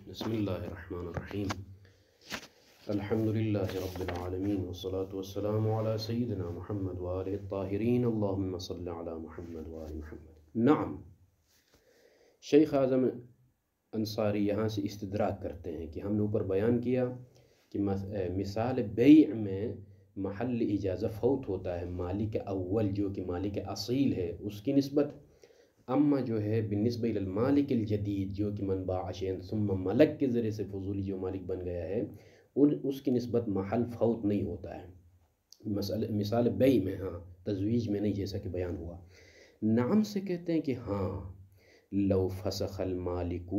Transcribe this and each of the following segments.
بسم اللہ الرحمن الرحیم الحمدللہ رب العالمین والصلاة والسلام علی سیدنا محمد وآلہ الطاہرین اللہم صلی علی محمد وآل محمد۔ نعم، شیخ اعظم انصاری یہاں سے استدراک کرتے ہیں کہ ہم نے اوپر بیان کیا کہ مثال بیع میں محل اجازہ فوت ہوتا ہے مالک اول جو کہ مالک اصیل ہے اس کی نسبت، اما جو ہے بالنسبہ للمالک الجدید جو کہ من باع شیئا ثم ملک کے ذریعے سے فضولی جو مالک بن گیا ہے اس کی نسبت محل فوت نہیں ہوتا ہے مثال بیع میں، ہاں تزویج میں نہیں، جیسا کہ بیان ہوا۔ نعم سے کہتے ہیں کہ ہاں لو فسخ المالک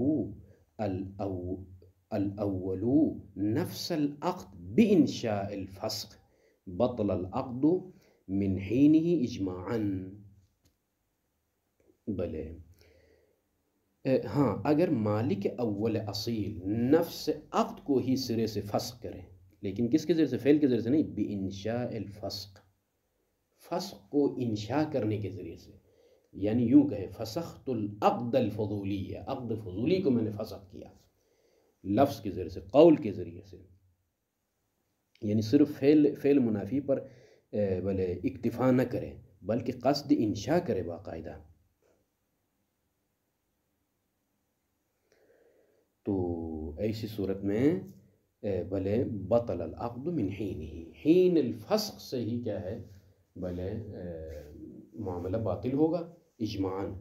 الاول نفس العقد بانشاء الفسخ بطل العقد من حینہ اجماعا۔ بلے ہاں، اگر مالک اول اصیل نفس عقد کو ہی سرے سے فسخ کرے، لیکن کس کے ذریعے سے؟ فعل کے ذریعے سے نہیں، بانشاء الفسخ، فسخ کو انشاء کرنے کے ذریعے سے، یعنی یوں کہے فسخت العقد الفضولی، عقد فضولی کو میں نے فسخ کیا لفظ کے ذریعے سے، قول کے ذریعے سے، یعنی صرف فعل منافی پر بلے اکتفا نہ کرے بلکہ قصد انشاء کرے باقاعدہ، تو ایسی صورت میں بلے بطل العقد من حینہ، حین الفسخ سے ہی کیا ہے بلے معاملہ باطل ہوگا اجماعاً۔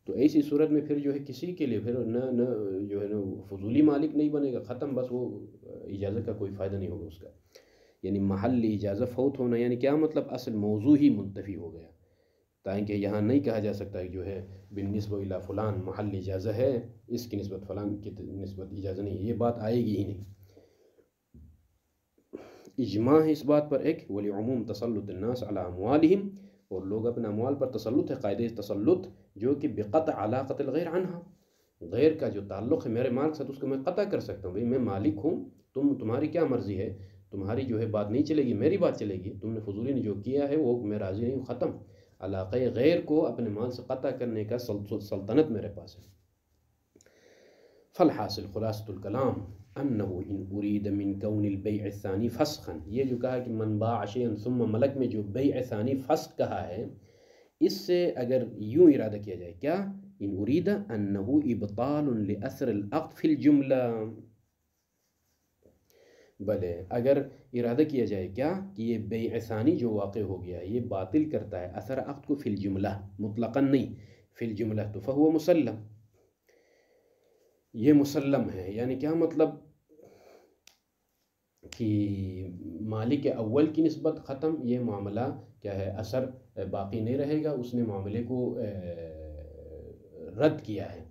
تو ایسی صورت میں پھر جو ہے کسی کے لیے پھر نہ جو ہے نا فضولی مالک نہیں بنے گا، ختم، بس وہ اجازت کا کوئی فائدہ نہیں ہوگا اس کا، یعنی محل اجازہ فوت ہونا یعنی کیا مطلب؟ اصل موضوع ہی منتفی ہو گیا، تاکہ یہاں نہیں کہا جا سکتا کہ جو ہے بالنسبہ الی فلان محل اجازہ ہے، اس کی نسبت فلان کی نسبت اجازہ نہیں، یہ بات آئے گی ہی نہیں۔ اجماع ہے اس بات پر ایک، ولعموم تسلط الناس علی اموالہم، اور لوگ اپنے اموال پر تسلط ہے، قاعدہ تسلط جو کہ بقطع علاقۃ الغیر عنہا، غیر کا جو تعلق ہے میرے مال کے ساتھ اس کو میں قطع کر سکتا ہوں، بھئی میں مالک ہوں، تمہاری کیا مرضی ہے، تمہاری جو ہے بات نہیں چلے گی، میری بات چلے گی، تم نے فضولی نے جو کیا ہے وہ میں راضی نہیں ہوں، ختم۔ علاقہ غیر کو اپنے مال سے قطع کرنے کا سلطنت میرے پاس ہے۔ فالحاصل خلاصۃ الکلام انہ ان ارید من کون البیع الثانی فسخا، یہ جو کہا کہ من باع شیئا ثم ملک میں جو بیع ثانی فسخ کہا ہے، اس سے اگر یوں ارادہ کیا جائے کیا، ان ارید انہ ابطال لاثر العقد فی الجملہ، بلے اگر ارادہ کیا جائے کیا کہ یہ بیع ثانی جو واقع ہو گیا ہے یہ باطل کرتا ہے اثر عقد کو فی الجملہ، مطلقاً نہیں، فی الجملہ، تو فہو مسلم، یہ مسلم ہے، یعنی کیا مطلب کہ مالک اول کی نسبت ختم، یہ معاملہ کیا ہے اثر باقی نہیں رہے گا، اس نے معاملے کو رد کیا ہے،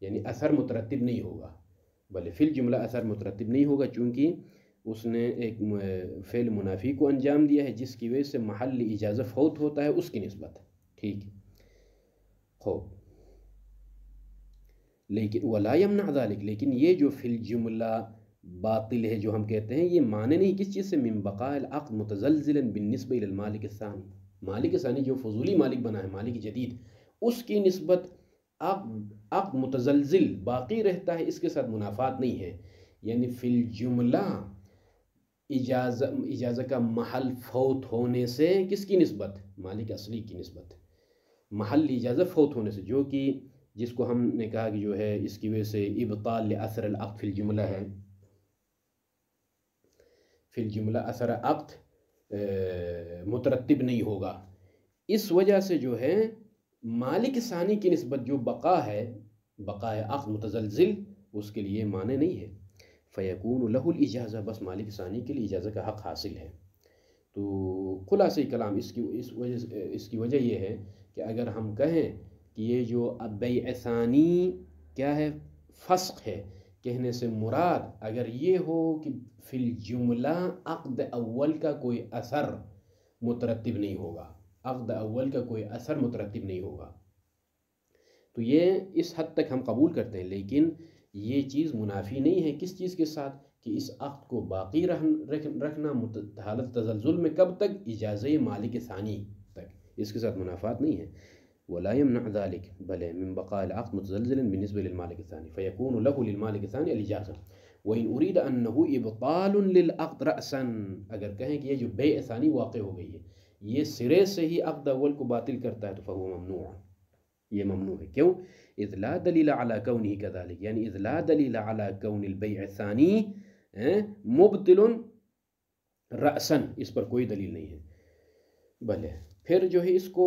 یعنی اثر مترتب نہیں ہوگا، بلے فی الجملہ اثر مترتب نہیں ہوگا، چونکہ اس نے ایک فعل منافی کو انجام دیا ہے جس کی وجہ سے محل اجازہ فوت ہوتا ہے اس کی نسبت، ٹھیک ہے، خوب، لیکن ولا یمنع ذلک، لیکن یہ جو فی الجملہ باطل ہے جو ہم کہتے ہیں، یہ معنی نہیں کس چیز سے؟ من بقاء العقد متزلزلا بالنسبہ الى المالک الثانی، مالک ثانی جو فضولی مالک بنا ہے مالک جدید، اس کی نسبت عقد متزلزل باقی رہتا ہے، اس کے ساتھ منافات نہیں ہے، یعنی فی الجملہ اجازہ کا محل فوت ہونے سے کس کی نسبت؟ مالک اصلی کی نسبت، محل اجازہ فوت ہونے سے، جو کہ جس کو ہم نے کہا کہ جو ہے اس کی وجہ سے ابطال لاثر العقد فی الجملہ ہے، فی الجملہ اثر عقد مترتب نہیں ہوگا، اس وجہ سے جو ہے مالک ثانی کی نسبت جو بقا ہے، بقاء عقد متزلزل، اس کے لیے معنی نہیں ہے، فیکون لہ الاجازہ، بس مالک ثانی کے لیے اجازہ کا حق حاصل ہے۔ تو خلاصہ کلام اس کی وجہ یہ ہے کہ اگر ہم کہیں کہ یہ جو بیع ثانی کیا ہے فسخ ہے، کہنے سے مراد اگر یہ ہو کہ فی الجملہ عقد اول کا کوئی اثر مترتب نہیں ہوگا، عقد اول کا کوئی اثر مترتب نہیں ہوگا، تو یہ اس حد تک ہم قبول کرتے ہیں، لیکن یہ چیز منافی نہیں ہے کس چیز کے ساتھ کہ اس عقد کو باقی رکھنا حالت تزلزل میں، کب تک؟ اجازہ مالک ثانی تک، اس کے ساتھ منافات نہیں ہے، ولا يمنع ذلك بل من بقاء العقد متزلزلا بالنسبة للمالك الثاني فيكون له للمالك الثاني الإجازة وإن أريد أنه إبطال للعقد رأسا اگر کہیں کہ یہ جو بیع ثانی واقع ہو گئی ہے یہ سرے سے ہی عقد اول کو باطل کرتا ہے تو فهو ممنوع، یہ ممنوع ہے. کیوں؟ اذ لا دلیل على كونه كذلك، یعنی اذ لا دلیل على كون البيع الثاني مبطل رأسا، اس پر کوئی دلیل نہیں ہے. بھلے پھر جو ہے اس کو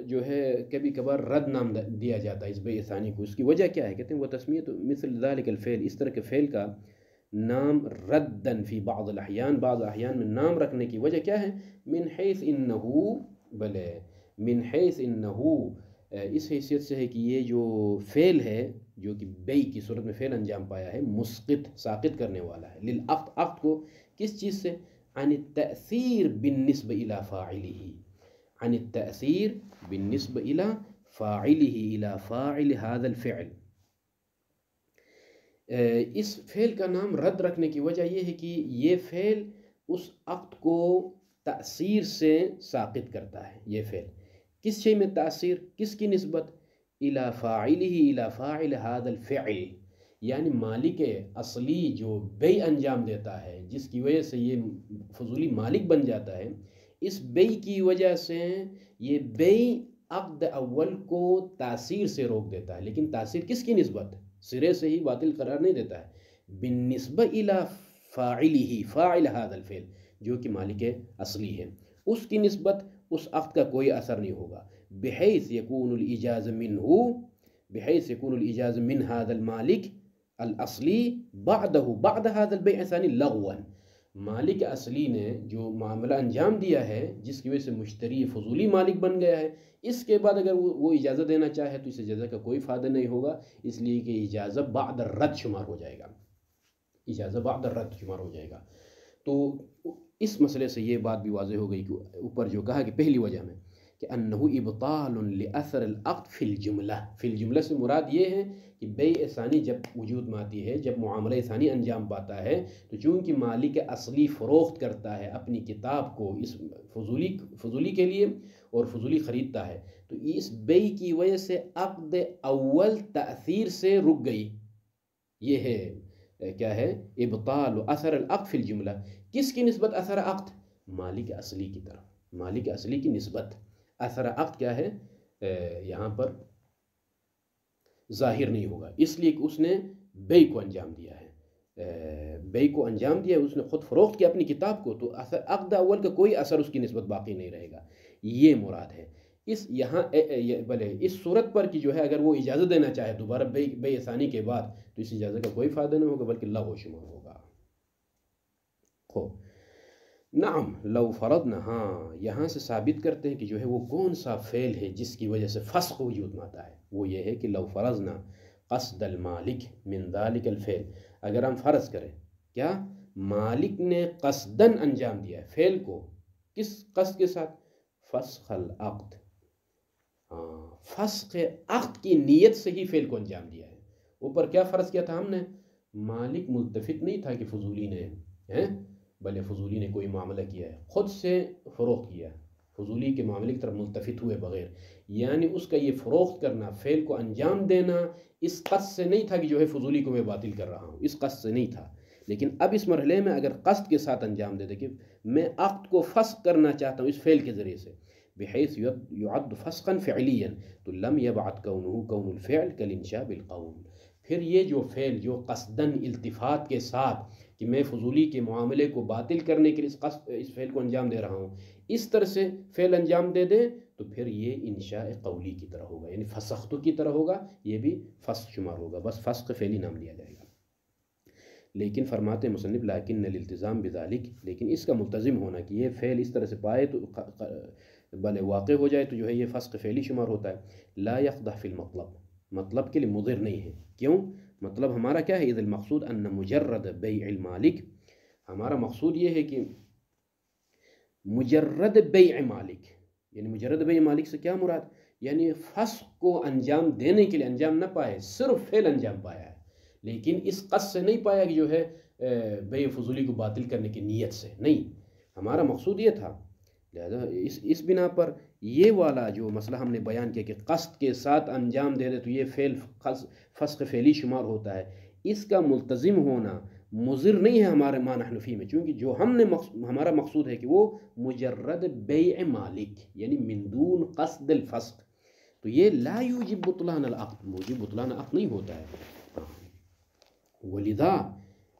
جو ہے کبھی کبھار رد نام دیا جاتا ہے اس بیع ثانی کو. اس کی وجہ کیا ہے؟ کہتے ہیں وہ تسمیت مثل ذلك الفعل، اس طرح کے فعل کا نام ردن فی بعض الاحیان، بعض احیان میں نام رکھنے کی وجہ کیا ہے؟ من حیث انہو، بلے من حیث انہو، اس حیثیت سے ہے کہ یہ جو فعل ہے جو کہ بیع کی صورت میں فعل انجام پایا ہے مسقط، ساقط کرنے والا ہے للعقد، عقد کو کس چیز سے؟ عن التأثیر بالنسبة الى فاعلہ، عن التأثیر بالنسبة الى فاعلہ، الى فاعل هذا الفعل. اس فعل کا نام رد رکھنے کی وجہ یہ ہے کہ یہ فعل اس عقد کو تأثیر سے ساقط کرتا ہے. یہ فعل کس شے میں تأثیر، کس کی نسبت؟ الى فاعلہ، الى فاعل هذا الفعل، یعنی مالک اصلی جو بیع انجام دیتا ہے جس کی وجہ سے یہ فضولی مالک بن جاتا ہے، اس بیع کی وجہ سے یہ بیع عقد اول کو تاثیر سے روک دیتا ہے. لیکن تاثیر کس کی نسبت؟ سرے سے ہی باطل قرار نہیں دیتا ہے. بالنسبہ الی فاعلہ، فاعل هذا الفعل جو کہ مالک اصلی ہے، اس کی نسبت اس عقد کا کوئی اثر نہیں ہوگا. بحیث یکون الاجاز منہ، بحیث یکون الاجاز من هذا المالک الاصلی بعدہ، بعد هذا البیع الثانی لغوا، مالک اصلی نے جو معاملہ انجام دیا ہے جس کی وجہ سے مشتری فضولی مالک بن گیا ہے، اس کے بعد اگر وہ اجازت دینا چاہے تو اس اجازت کا کوئی فائدہ نہیں ہوگا، اس لیے کہ اجازت بعد الرد شمار ہو جائے گا، اجازت بعد الرد شمار ہو جائے گا. تو اس مسئلے سے یہ بات بھی واضح ہو گئی کہ اوپر جو کہا کہ پہلی وجہ میں کہ انہو ابطال لأثر العقد فی الجملہ، فی الجملہ سے مراد یہ ہے کہ بیع ثانی جب وجود میں آتی ہے، جب معاملہ ثانی انجام پاتا ہے تو چونکہ مالک اصلی فروخت کرتا ہے اپنی کتاب کو اس فضولی کے لیے اور فضولی خریدتا ہے، تو اس بیع کی وجہ سے عقد اول تأثیر سے رک گئی. یہ ہے کیا ہے؟ ابطال اثر العقد فی الجملہ. کس کی نسبت اثر عقد؟ مالک اصلی کی طرف، مالک اصلی کی نسبت. اثر عقد کیا ہے؟ یہاں پر ظاہر نہیں ہوگا، اس لیے کہ اس نے بیع کو انجام دیا ہے، بیع کو انجام دیا ہے، اس نے خود فروخت کیا اپنی کتاب کو، تو عقد اول کا کوئی اثر اس کی نسبت باقی نہیں رہے گا. یہ مراد ہے. اس یہاں بلے اس صورت پر کہ جو ہے اگر وہ اجازت دینا چاہے دوبارہ بیع ثانی کے بعد تو اس اجازت کا کوئی فائدہ نہیں ہوگا بلکہ لغو شمار ہوگا. نعم لو فرضنا، ہاں یہاں سے ثابت کرتے ہیں کہ جو ہے وہ کون سا فعل ہے جس کی وجہ سے فسخ وجود میں آتا ہے. وہ یہ ہے کہ لو فرضنا قصد المالک من ذلك الفعل، اگر ہم فرض کریں کیا مالک نے قصدن انجام دیا ہے فعل کو، کس قصد کے ساتھ؟ فسخ العقد، فسخ عقد کی نیت سے ہی فعل کو انجام دیا ہے. اوپر کیا فرض کیا تھا ہم نے؟ مالک ملتفت نہیں تھا کہ فضولی نے بلے فضولی نے کوئی معاملہ کیا ہے، خود سے فروخت کیا ہے، فضولی کے معاملے کی طرف ملتفت ہوئے بغیر، یعنی اس کا یہ فروخت کرنا، فعل کو انجام دینا اس قصد سے نہیں تھا کہ جو ہے فضولی کو میں باطل کر رہا ہوں، اس قصد سے نہیں تھا. لیکن اب اس مرحلے میں اگر قصد کے ساتھ انجام دے دے کہ میں عقد کو فسخ کرنا چاہتا ہوں اس فعل کے ذریعے سے، بحیث یعد فسقا فعلیا، تو لم یبعد کونہ کون الفعل کالانشاء بالقول. پھر یہ جو فعل جو قصدن التفات کے ساتھ کہ میں فضولی کے معاملے کو باطل کرنے کے لیے اس فعل کو انجام دے رہا ہوں، اس طرح سے فعل انجام دے دے تو پھر یہ انشاء قولی کی طرح ہوگا، یعنی فسختو کی طرح ہوگا، یہ بھی فسخ شمار ہوگا، بس فسخ فعلی نام لیا جائے گا. لیکن فرماتے مصنف لیکن الالتزام بذالک، لیکن اس کا ملتزم ہونا کہ یہ فعل اس طرح سے پائے تو بلے واقع ہو جائے تو جو ہے یہ فسخ فعلی شمار ہوتا ہے. لا يقدح فی المطلب، مطلب کے لیے مضر نہیں ہے. کیوں؟ مطلب ہمارا کیا ہے؟ اذ المقصود ان مجرد بیع المالک، ہمارا مقصود یہ ہے کہ مجرد بیع مالک، یعنی مجرد بیع مالک سے کیا مراد؟ یعنی فسخ کو انجام دینے کے لیے انجام نہ پائے، صرف فعل انجام پایا ہے لیکن اس قصد سے نہیں پایا کہ جو ہے بیع فضولی کو باطل کرنے کی نیت سے نہیں. ہمارا مقصود یہ تھا، لہذا اس بنا پر یہ والا جو مسئلہ ہم نے بیان کیا کہ قصد کے ساتھ انجام دے دے تو یہ فعل فسق فعلی شمار ہوتا ہے، اس کا ملتزم ہونا مضر نہیں ہے ہمارے ما نحن فی میں، چونکہ جو ہم نے ہمارا مقصود ہے کہ وہ مجرد بیع مالک یعنی من دون قصد الفسق، تو یہ لا یوجب بطلان العقد، موجب بطلان عقد نہیں ہوتا ہے، ولذا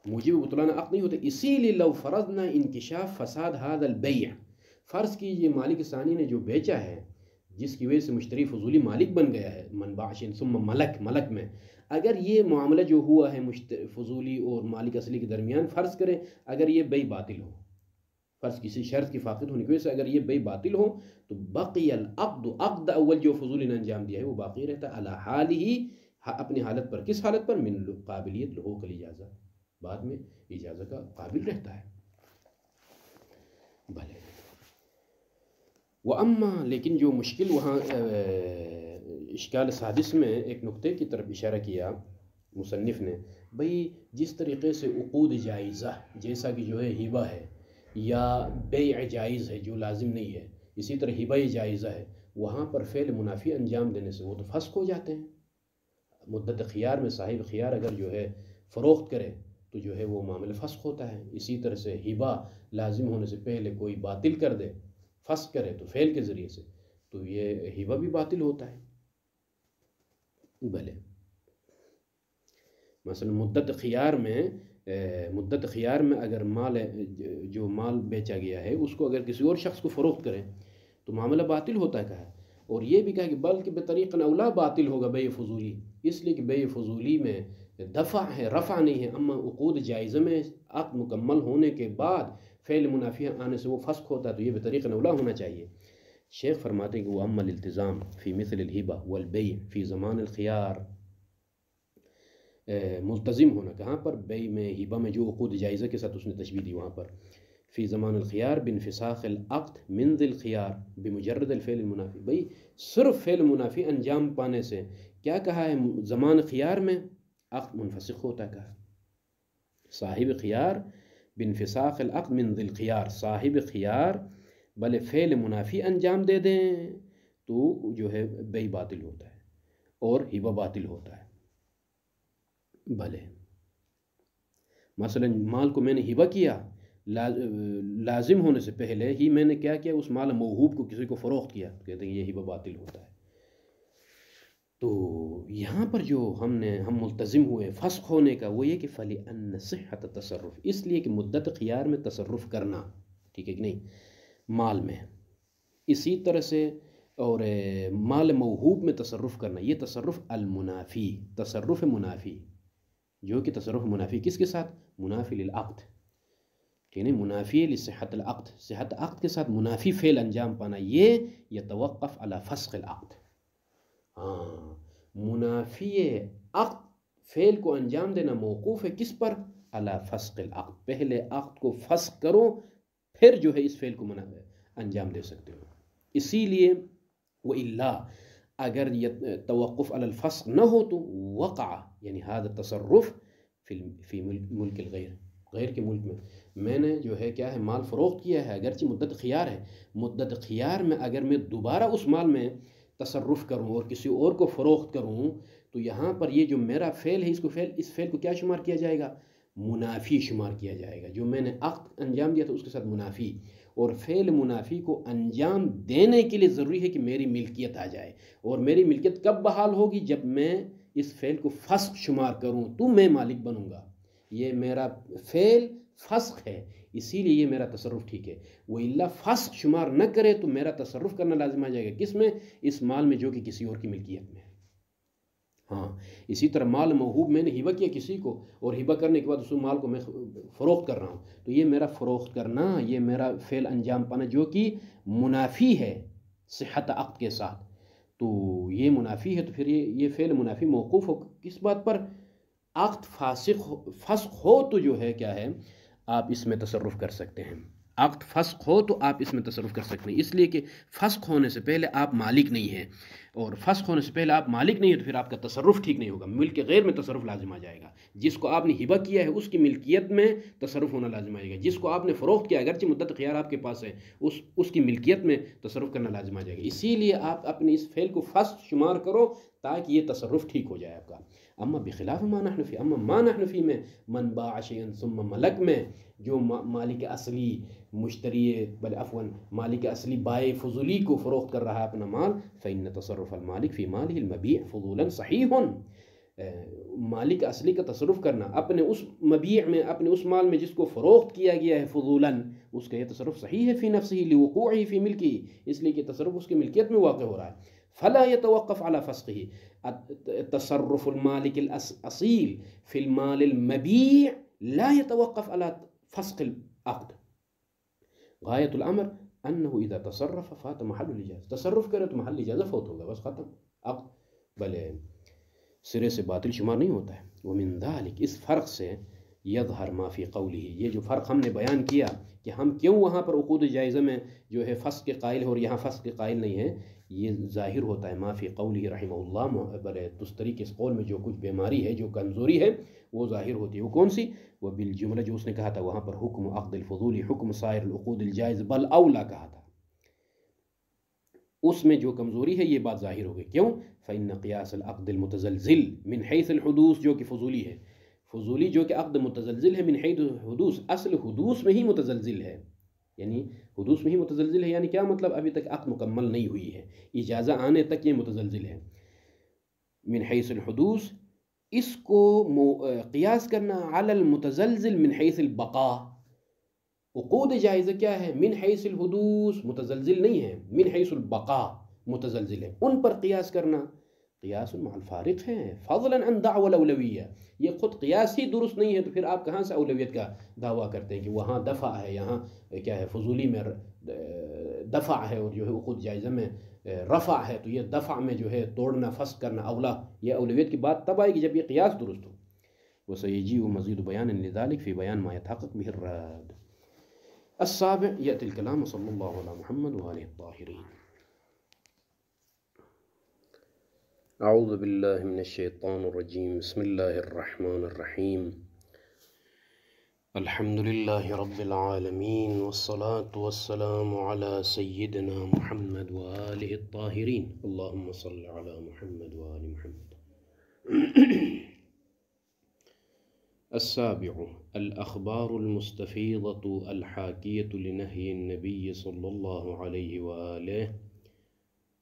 موجب بطلان عقد نہیں ہوتا، اسی لیے لو فرضنا انکشاف فساد هذا البیع، فرض کیجئے مالک ثانی نے جو بیچا ہے جس کی وجہ سے مشتری فضولی مالک بن گیا ہے، من باعش ثم ملک میں، اگر یہ معاملہ جو ہوا ہے فضولی اور مالک اصلی کے درمیان، فرض کریں اگر یہ بیع باطل ہو، فرض کسی شرط کی فاقد ہونے کی وجہ سے اگر یہ بیع باطل ہو تو بقی العقد، عقد اول جو فضولی نے انجام دیا ہے وہ باقی رہتا ہے، علی حالہ، اپنی حالت پر، کس حالت پر؟ من قابلیت لحوق الاجازہ، بعد میں اجازہ کا قابل رہتا ہے، بھلے وَأَمَّا، لیکن جو مشکل وہاں اشکال سادس میں ایک نقطے کی طرف اشارہ کیا مصنف نے، بھئی جس طریقے سے عقود جائزہ جیسا کہ جو ہے ہبہ ہے یا بیع جائز ہے جو لازم نہیں ہے، اسی طرح ہبہ جائزہ ہے، وہاں پر فعل منافی انجام دینے سے وہ تو فسق ہو جاتے ہیں، مدت خیار میں صاحب خیار اگر جو ہے فروخت کرے تو جو ہے وہ معاملہ فسق ہوتا ہے، اسی طرح سے ہبہ لازم ہونے سے پہلے کوئی باطل کر دے، فسق کرے تو فعل کے ذریعے سے، تو یہ ہبہ بھی باطل ہوتا ہے، بھلے مثلا مدت خیار میں اگر جو مال بیچا گیا ہے اس کو اگر کسی اور شخص کو فروخت کریں تو معاملہ باطل ہوتا ہے کہا، اور یہ بھی کہا کہ بلکہ بطریق اولا باطل ہوگا بیع فضولی، اس لیے کہ بیع فضولی میں دفع ہے، رفع نہیں ہے، اما عقود جائزہ میں عقد مکمل ہونے کے بعد فعل منافی آنے سے وہ فسق ہوتا ہے، تو یہ بطریق اولا ہونا چاہیے۔ شیخ فرماتے ہیں کہ وَأَمَّا الالتزام فی مثل الہبہ والبیع فی زمان الخیار، ملتزم ہونا کہاں پر؟ بیع میں، ہبہ میں، جو عقود جائزہ کے ساتھ اس نے تشبیہ دی وہاں پر، فی زمان الخیار بانفساخ العقد من ذی الخیار بمجرد الفعل المنافی، بھئی صرف فعل منافی انجام پانے سے، کیا کہا ہے؟ زمان خیار میں عقد منفسخ ہوتا ہے کہا، صاحب خیار بانفساخ العقد من ذی الخیار، صاحب خیار بھلے فعل منافی انجام دے دیں تو جو ہے بیع باطل ہوتا ہے اور ہبہ باطل ہوتا ہے، بھلے مثلا مال کو میں نے ہبہ کیا، لازم ہونے سے پہلے ہی میں نے کیا کیا؟ اس مال موہوب کو کسی کو فروخت کیا، کہتے ہیں یہ ہبہ باطل ہوتا ہے، تو یہاں پر جو ہم ملتزم ہوئے فسخ ہونے کا وہ یہ کہ فَلِأَنَّ صِحَّةَ تصرف، اس لیے کہ مدت خیار میں تصرف کرنا، ٹھیک ہے کہ نہیں، مال میں، اسی طرح سے اور مال موہوب میں تصرف کرنا، یہ تصرف المنافی، تصرف منافی، جو کہ تصرف منافی کس کے ساتھ؟ منافی للعقد، ٹھیک ہے، منافی لصحت العقد، صحت عقد کے ساتھ منافی فعل انجام پانا، یہ یتوقف علی فسخ العقد، ہاں منافی عقد فعل کو انجام دینا موقوف ہے کس پر؟ علی فسخ العقد، پہلے عقد کو فسخ کرو پھر جو ہے اس فعل کو انجام دے سکتے ہو، اسی لیے وَإِلَّا، اگر یہ توقف علی الفسخ نہ ہو تو وقع، یعنی هذا التصرف فی ملک الغیر، غیر کے ملک میں نے جو ہے کیا ہے مال فروخت کیا ہے، اگرچہ مدت خیار ہے، مدت خیار میں اگر میں دوبارہ اس مال میں تصرف کروں اور کسی اور کو فروخت کروں تو یہاں پر یہ جو میرا فعل ہے اس فعل کو کیا شمار کیا جائے گا؟ منافی شمار کیا جائے گا، جو میں نے عقد انجام دیا تھا اس کے ساتھ منافی، اور فعل منافی کو انجام دینے کے لیے ضروری ہے کہ میری ملکیت آ جائے، اور میری ملکیت کب بحال ہوگی؟ جب میں اس فعل کو فسخ شمار کروں تو میں مالک بنوں گا، یہ میرا فعل فسخ ہے اسی لیے یہ میرا تصرف ٹھیک ہے، وَإِلَّا فسخ شمار نہ کرے تو میرا تصرف کرنا لازم آ جائے گا، کس میں؟ اس مال میں جو کہ کسی اور کی ملکیت میں ہے، ہاں اسی طرح مال موہوب میں نے ہبہ کیا کسی کو، اور ہبہ کرنے کے بعد اس مال کو میں فروخت کر رہا ہوں، تو یہ میرا فروخت کرنا، یہ میرا فعل انجام پانا جو کہ منافی ہے صحت عقد کے ساتھ، تو یہ منافی ہے، تو پھر یہ فعل منافی موقوف ہو کس بات پر؟ عقد فسخ ہو تو جو ہے کیا ہے آپ اس میں تصرف کر سکتے ہیں، عقد فسخ ہو تو آپ اس میں تصرف کر سکتے ہیں، اس لیے کہ فسخ ہونے سے پہلے آپ مالک نہیں ہیں، اور فسخ ہونے سے پہلے آپ مالک نہیں ہیں تو پھر آپ کا تصرف ٹھیک نہیں ہوگا، ملک غیر میں تصرف لازم آ جائے گا۔ جس کو آپ نے ہبہ کیا ہے اس کی ملکیت میں تصرف ہونا لازم آئے گا، جس کو آپ نے فروخت کیا اگرچہ مدت خیار آپ کے پاس ہے اس کی ملکیت میں تصرف کرنا لازم آ جائے گا۔ اسی لیے آپ اپنے اس فعل کو فسخ شمار کرو تاکہ یہ تصرف ٹھیک ہو جائے آپ کا۔ اما بخلاف ما نحن فی، اما ما نحن فی میں من باع شیئا ثم ملک میں جو مالک اصلی مشتری بل عفوا مالک اصلی بائع فضولی کو فروخت کر رہا ہے اپنا مال، فإن تصرف المالک فی ماله المبیع فضولا صحیح، مالک اصلی کا تصرف کرنا اپنے اس مبیع میں، اپنے اس مال میں جس کو فروخت کیا گیا ہے فضولاً، اس کا یہ تصرف صحیح ہے فی نفسه لوقوعه فی ملکی، اس لیے کہ تصرف اس کی ملکیت میں واقع ہو رہا ہے۔ فلا يتوقف على فسخه تصرف المالک الاصیل فی المال المبیع لا يتوقف على فسخ العقد، غایت الامر انه اذا تصرف فات محل الاجازہ، تصرف کرے تو محل اجازہ فوت ہوگا، بس ختم عقد بلے سرے سے باطل شمار نہیں ہوتا ہے۔ ومن ذلك، اس فرق سے یظہر ما فی قولہ، یہ جو فرق ہم نے بیان کیا کہ ہم کیوں وہاں پر عقود جائزہ میں جو ہے فسخ کے قائل ہے اور یہاں فسخ کے قائل نہیں ہے، یہ ظاہر ہوتا ہے ما فی قولہ رحمہ اللہ، بلے تستری کے اس قول میں جو کچھ بیماری ہے، جو کمزوری ہے، وہ ظاہر ہوتی ہے۔ وہ کون سی؟ وہ بالجملہ جو اس نے کہا تھا وہاں پر حکم عقد الفضول حکم سائر العقود الجائز بل اولا کہا تھا، اس میں جو کمزوری ہے یہ بات ظاہر ہو گئی۔ کیوں؟ فإن قیاس العقد المتزلزل من حیث الحدوث، جو کہ فضولی ہے، فضولی جو کہ عقد متزلزل ہے من حیث الحدوث، اصل حدوث میں ہی متزلزل ہے، یعنی حدوث میں ہی متزلزل ہے، یعنی کیا مطلب؟ ابھی تک عقد مکمل نہیں ہوئی ہے، اجازہ آنے تک یہ متزلزل ہے۔ من حیث الحدوث، اس کو قیاس کرنا علی المتزلزل من حیث البقاء، عقود جائزہ کیا ہے؟ من حیث الحدوث متزلزل نہیں ہے، من حیث البقاء متزلزل ہے، ان پر قیاس کرنا قیاس مع الفارق ہے، فضلا عن دعوی الاولویہ، یہ خود قیاس ہی درست نہیں ہے تو پھر آپ کہاں سے اولویت کا دعویٰ کرتے ہیں کہ وہاں دفع ہے، یہاں کیا ہے فضولی میں دفع ہے اور جو ہے عقود جائزہ میں رفع ہے، تو یہ دفع میں جو ہے توڑنا فسخ کرنا اولا، یہ اولویت کی بات تب آئے گی جب یہ قیاس درست ہو۔ وسيجيء مزيد بيان لذلك في بيان ما يتحقق به الراد۔ السابع يأتي الكلام صلى الله على محمد وآله الطاهرين۔ أعوذ بالله من الشيطان الرجيم، بسم الله الرحمن الرحيم، الحمد لله رب العالمين، والصلاة والسلام على سيدنا محمد وآله الطاهرين، اللهم صل على محمد وآل محمد۔ السابع الأخبار المستفيضة الحاكية لنهي النبي صلى الله عليه وآله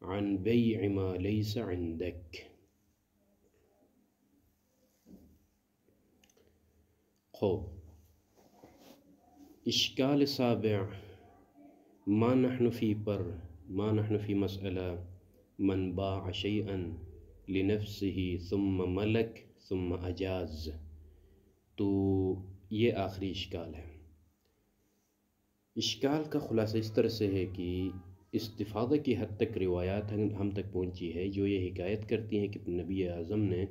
عن بيع ما ليس عندك۔ خوب، اشکال سابع ما نحن فی پر، ما نحن فی مسئلہ من باع شیئا لنفسه ثم ملک ثم اجاز، تو یہ آخری اشکال ہے۔ اشکال کا خلاصہ اس طرح سے ہے کہ استفادہ کی حد تک روایات ہم تک پہنچی ہے جو یہ حکایت کرتی ہیں کہ نبی اعظم نے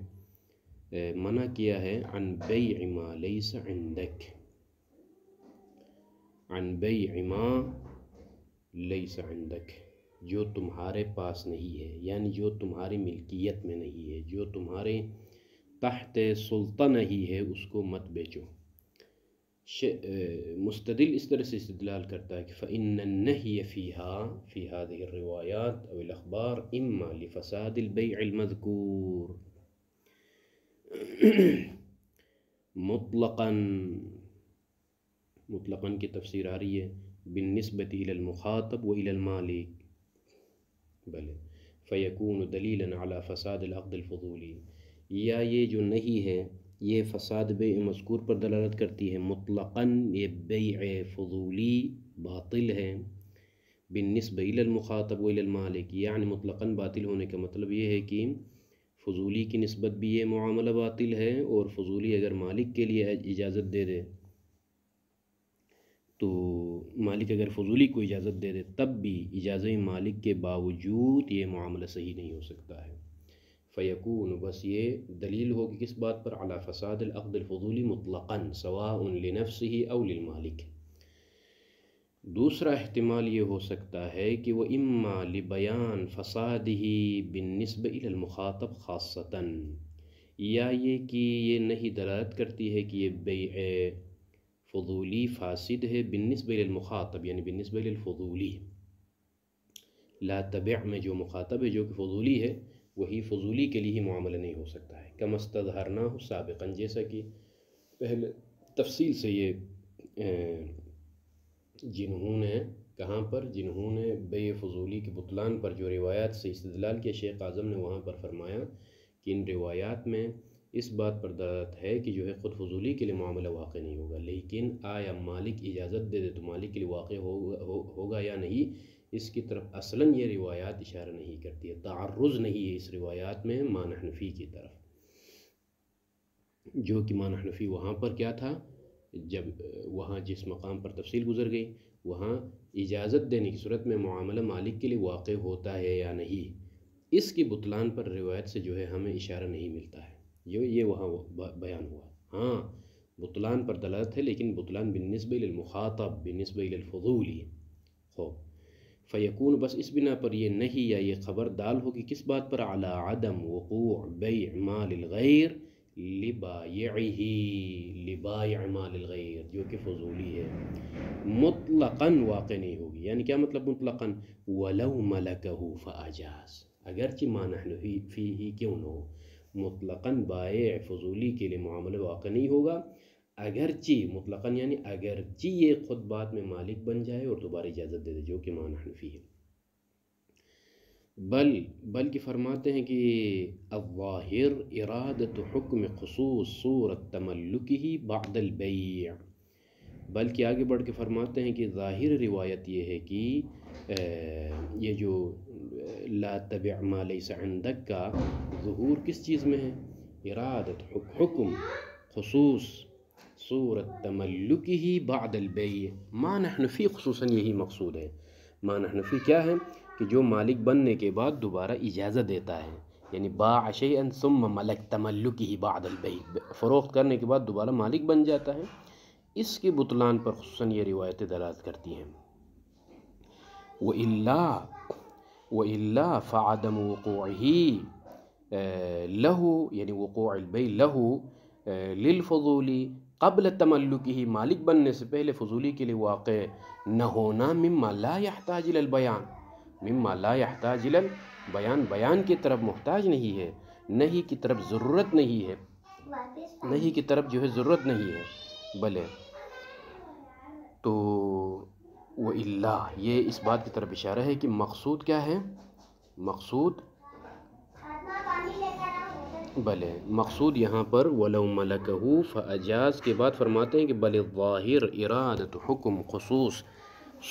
منع کیا ہے عن بیع ما لیس عندک، عن بیع ما لیس عندک، جو تمہارے پاس نہیں ہے، یعنی جو تمہاری ملکیت میں نہیں ہے، جو تمہارے تحت سلطہ نہیں ہے، اس کو مت بیچو۔ مستدل اس طرح سے استدلال کرتا ہے کہ فإن النهي فيها في هذه الروايات أو الأخبار إما لفساد البيع المذكور مطلقاً کی تفسیر آ رہی ہے بالنسبة إلى المخاطب وإلى المالك، بلے فيكون دليلا على فساد العقد الفضولي، یا یہ جو نہیں ہے یہ فساد بیع مذکور پر دلالت کرتی ہے، مطلقاً یہ بیع فضولی باطل ہے، بالنسبہ الی المخاطب و الی المالک، یعنی مطلقاً باطل ہونے کا مطلب یہ ہے کہ فضولی کی نسبت بھی یہ معاملہ باطل ہے، اور فضولی اگر مالک کے لیے اجازت دے دے تو مالک اگر فضولی کو اجازت دے دے تب بھی اجازت مالک کے باوجود یہ معاملہ صحیح نہیں ہو سکتا ہے۔ فیکون، بس یہ دلیل ہوگی کس بات پر؟ علی فساد العقد الفضولی مطلقاً سواء لنفسه او للمالک، دوسرا احتمال یہ ہو سکتا ہے کہ وہ اما لبیان فسادہ بالنسبہ الی المخاطب خاصتاً، یا یہ کہ یہ نہیں دلالت کرتی ہے کہ یہ بیع فضولی فاسد ہے بالنسبہ الی المخاطب، یعنی بالنسبہ الی الفضولی. لا تبع میں جو مخاطب ہے جو کہ فضولی ہے، وہی فضولی کے لیے ہی معاملہ نہیں ہو سکتا ہے. کما استظہرناہ سابقاً، جیسا کہ پہلے تفصیل سے یہ جنہوں نے کہاں پر، جنہوں نے بیع فضولی کے بطلان پر جو روایات سے استدلال کیا، شیخ اعظم نے وہاں پر فرمایا کہ ان روایات میں اس بات پر دلالت ہے کہ جو ہے خود فضولی کے لیے معاملہ واقع نہیں ہوگا، لیکن آیا مالک اجازت دے دے تو مالک کے لیے واقع ہوگا یا نہیں، اس کی طرف اصلاً یہ روایات اشارہ نہیں کرتی ہے. تعرض نہیں ہے اس روایات میں معنی حنفی کی طرف، جو کہ معنی حنفی وہاں پر کیا تھا، جب وہاں جس مقام پر تفصیل گزر گئی وہاں اجازت دینے کی صورت میں معاملہ مالک کے لیے واقع ہوتا ہے یا نہیں، اس کی بطلان پر روایت سے جو ہے ہمیں اشارہ نہیں ملتا ہے، یہ وہاں بیان ہوا. ہاں بطلان پر دلالت ہے، لیکن بطلان بالنسبہ للمخاطب بالنسبہ للفضولی. خوب فیکون، بس اس بنا پر یہ نہیں یا یہ خبر دال ہوگی کس بات پر، علی عدم وقوع بیع مال الغیر لبائع مال الغیر، جو کہ فضولی ہے، مطلقاً واقع نہیں ہوگی. یعنی کیا مطلب مطلقاً، ولو ملکہ فاجاز، اگرچہ معنی حنفی ہی کیوں نہ ہو، مطلقاً بائع فضولی کے لیے معاملہ واقع نہیں ہوگا، اگرچہ مطلقاً یعنی اگرچہ یہ خود بات میں مالک بن جائے اور دوبارہ اجازت دے دے، جو کہ معنی حنفی ہے. بلکہ فرماتے ہیں کہ الظاہر ارادت حکم خصوص صورت تملکہ بعد البیع، بلکہ آگے بڑھ کے فرماتے ہیں کہ ظاہر روایت یہ ہے کہ یہ جو لا تبع ما لیس عندک کا ظہور کس چیز میں ہے، ارادت حکم خصوص صورت تملکہ بعد البیع. معنی حنفی خصوصاً یہی مقصود ہے. معنی حنفی کیا ہے کہ جو مالک بننے کے بعد دوبارہ اجازت دیتا ہے، یعنی باع شیئا ثم ملک تملکہ بعد البیع، فروخت کرنے کے بعد دوبارہ مالک بن جاتا ہے، اس کے بطلان پر خصوصاً یہ روایتیں دلالت کرتی ہیں. وَإِلَّا فَعَدَمُ وُقُوعِهِ لَهُ، یعنی وقوع البیع لَهُ للفضولی قبل تملکہ، مالک بننے سے پہلے فضولی کے لیے واقع نہ ہونا، مما لا يحتاج الى البیان، مما لا يحتاج الى البیان، بیان کی طرف محتاج نہیں ہے، نہیں کی طرف ضرورت نہیں ہے، نہیں کی طرف جو ہے ضرورت نہیں ہے. بلے تو وَإِلَّا، یہ اس بات کی طرف اشارہ ہے کہ مقصود کیا ہے، مقصود مقصود یہاں پر وَلَوْ مَلَكَهُ فَأَجَازَ کے بعد فرماتے ہیں کہ بل الظاہر ارادت حکم خصوص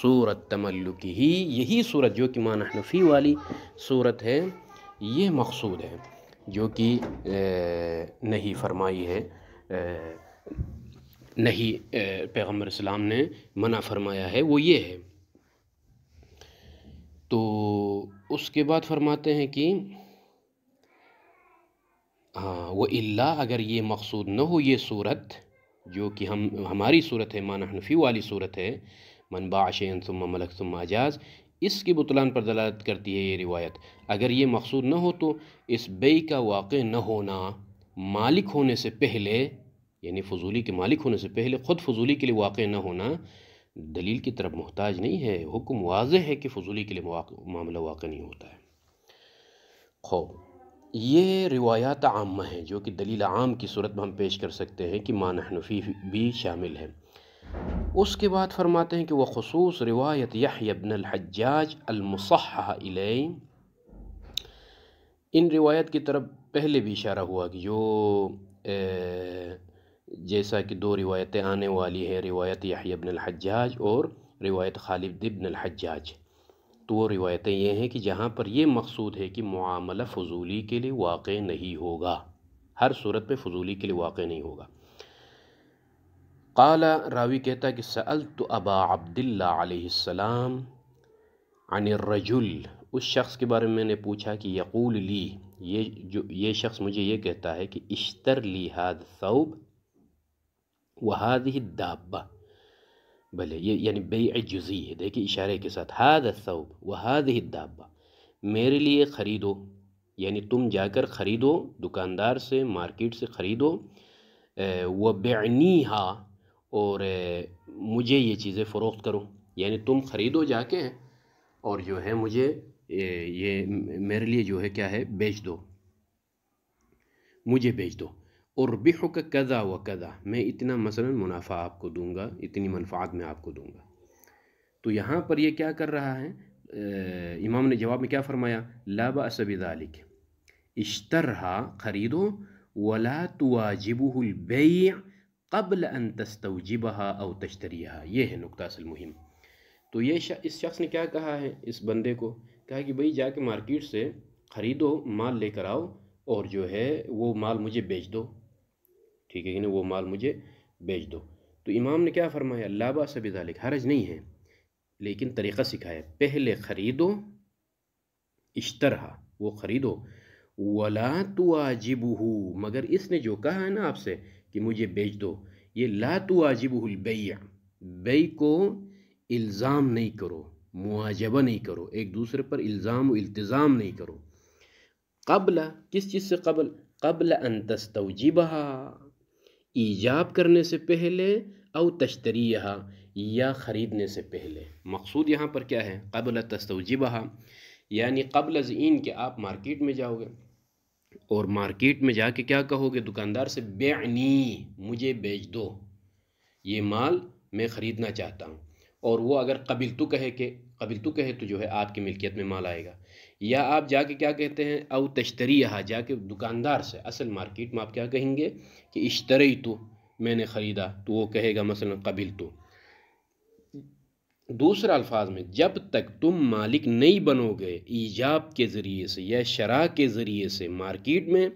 صورت تملکہ، یہی صورت جو کہ معنی حنفی والی صورت ہے یہ مقصود ہے، جو کہ نہیں فرمائی ہے، نہیں پیغمبر اسلام نے منع فرمایا ہے، وہ یہ ہے. تو اس کے بعد فرماتے ہیں کہ ہاں وَإِلَّا، اگر یہ مقصود نہ ہو یہ صورت جو کہ ہماری صورت ہے، معنی حنفی والی صورت ہے، من باع شیئا ثم ملک ثم اجاز، اس کی بطلان پر دلالت کرتی ہے یہ روایت. اگر یہ مقصود نہ ہو تو اس بیع کا واقع نہ ہونا مالک ہونے سے پہلے، یعنی فضولی کے مالک ہونے سے پہلے خود فضولی کے لیے واقع نہ ہونا دلیل کی طرف محتاج نہیں ہے، حکم واضح ہے کہ فضولی کے لیے معاملہ واقع نہیں ہوتا ہے. خوب یہ روایات عامہ ہیں جو کہ دلیل عام کی صورت میں ہم پیش کر سکتے ہیں کہ معنی حنفی بھی شامل ہے. اس کے بعد فرماتے ہیں کہ وہ خصوص روایت یحییٰ بن الحجاج المصحح الیہ، ان روایت کی طرف پہلے بھی اشارہ ہوا کہ جو جیسا کہ دو روایتیں آنے والی ہیں، روایت یحییٰ بن الحجاج اور روایت خالد بن الحجاج. تو وہ روایتیں یہ ہیں کہ جہاں پر یہ مقصود ہے کہ معاملہ فضولی کے لیے واقع نہیں ہوگا، ہر صورت میں فضولی کے لیے واقع نہیں ہوگا. قال، راوی کہتا ہے کہ سألت ابا عبداللہ علیہ السلام عن الرجل، اس شخص کے بارے میں میں نے پوچھا کہ یقول لی، یہ شخص مجھے یہ کہتا ہے کہ اشتر لی هذا الثوب وهذه الدابة، بھلے یہ یعنی بیع جزئی ہے، دیکھیں اشارے کے ساتھ، ھذا الثوب وھذہ الدابہ، میرے لیے خریدو، یعنی تم جا کر خریدو دکاندار سے، مارکیٹ سے خریدو، وبعنیہا، اور مجھے یہ چیزیں فروخت کرو، یعنی تم خریدو جا کے اور جو ہے مجھے یہ میرے لیے جو ہے کیا ہے بیچ دو، مجھے بیچ دو، اربحک کذا و کذا، میں اتنا مثلا منافع آپ کو دوں گا، اتنی منفعت میں آپ کو دوں گا۔ تو یہاں پر یہ کیا کر رہا ہے، امام نے جواب میں کیا فرمایا، لا بأس بذلک، اشترھا، خریدو، ولا تواجبہ البیع قبل ان تستوجبها او تشتریها، یہ ہے نقطہ اصل مہم۔ تو یہ اس شخص نے کیا کہا ہے، اس بندے کو کہا کہ بھئی جا کے مارکیٹ سے خریدو، مال لے کر آؤ، اور جو ہے وہ مال مجھے بیچ دو، ٹھیک ہے کہ نہیں، وہ مال مجھے بیچ دو۔ تو امام نے کیا فرمایا، لا باس بذالک، حرج نہیں ہے، لیکن طریقہ سکھایا، پہلے خریدو، اشترھا، وہ خریدو، ولا تواجبہ، مگر اس نے جو کہا ہے نا آپ سے کہ مجھے بیچ دو، یہ لا تواجبہ البیع، بیع کو الزام نہیں کرو، مواجبہ نہیں کرو، ایک دوسرے پر الزام و التزام نہیں کرو، قبل، کس چیز سے قبل، قبل ان تستوجبہا، ایجاب کرنے سے پہلے، او تشتریہا، یا خریدنے سے پہلے۔ مقصود یہاں پر کیا ہے، قبل تستوجبہا، یعنی قبل از این کہ آپ مارکیٹ میں جاؤ گے اور مارکیٹ میں جا کے کیا کہو گے دکاندار سے، بیعنی، مجھے بیچ دو، یہ مال میں خریدنا چاہتا ہوں، اور وہ اگر قبلتو کہے تو جو ہے آپ کی ملکیت میں مال آئے گا، یا آپ جا کے کیا کہتے ہیں، او تشتریہا، جا کے دکاندار سے، اصل مارکیٹ میں آپ کیا کہیں گے کہ اشتریتو، میں نے خریدا، تو وہ کہے گا مثلا قبلتو۔ دوسرا الفاظ میں، جب تک تم مالک نہیں بنو گے ایجاب کے ذریعے سے یا شراء کے ذریعے سے مارکیٹ میں،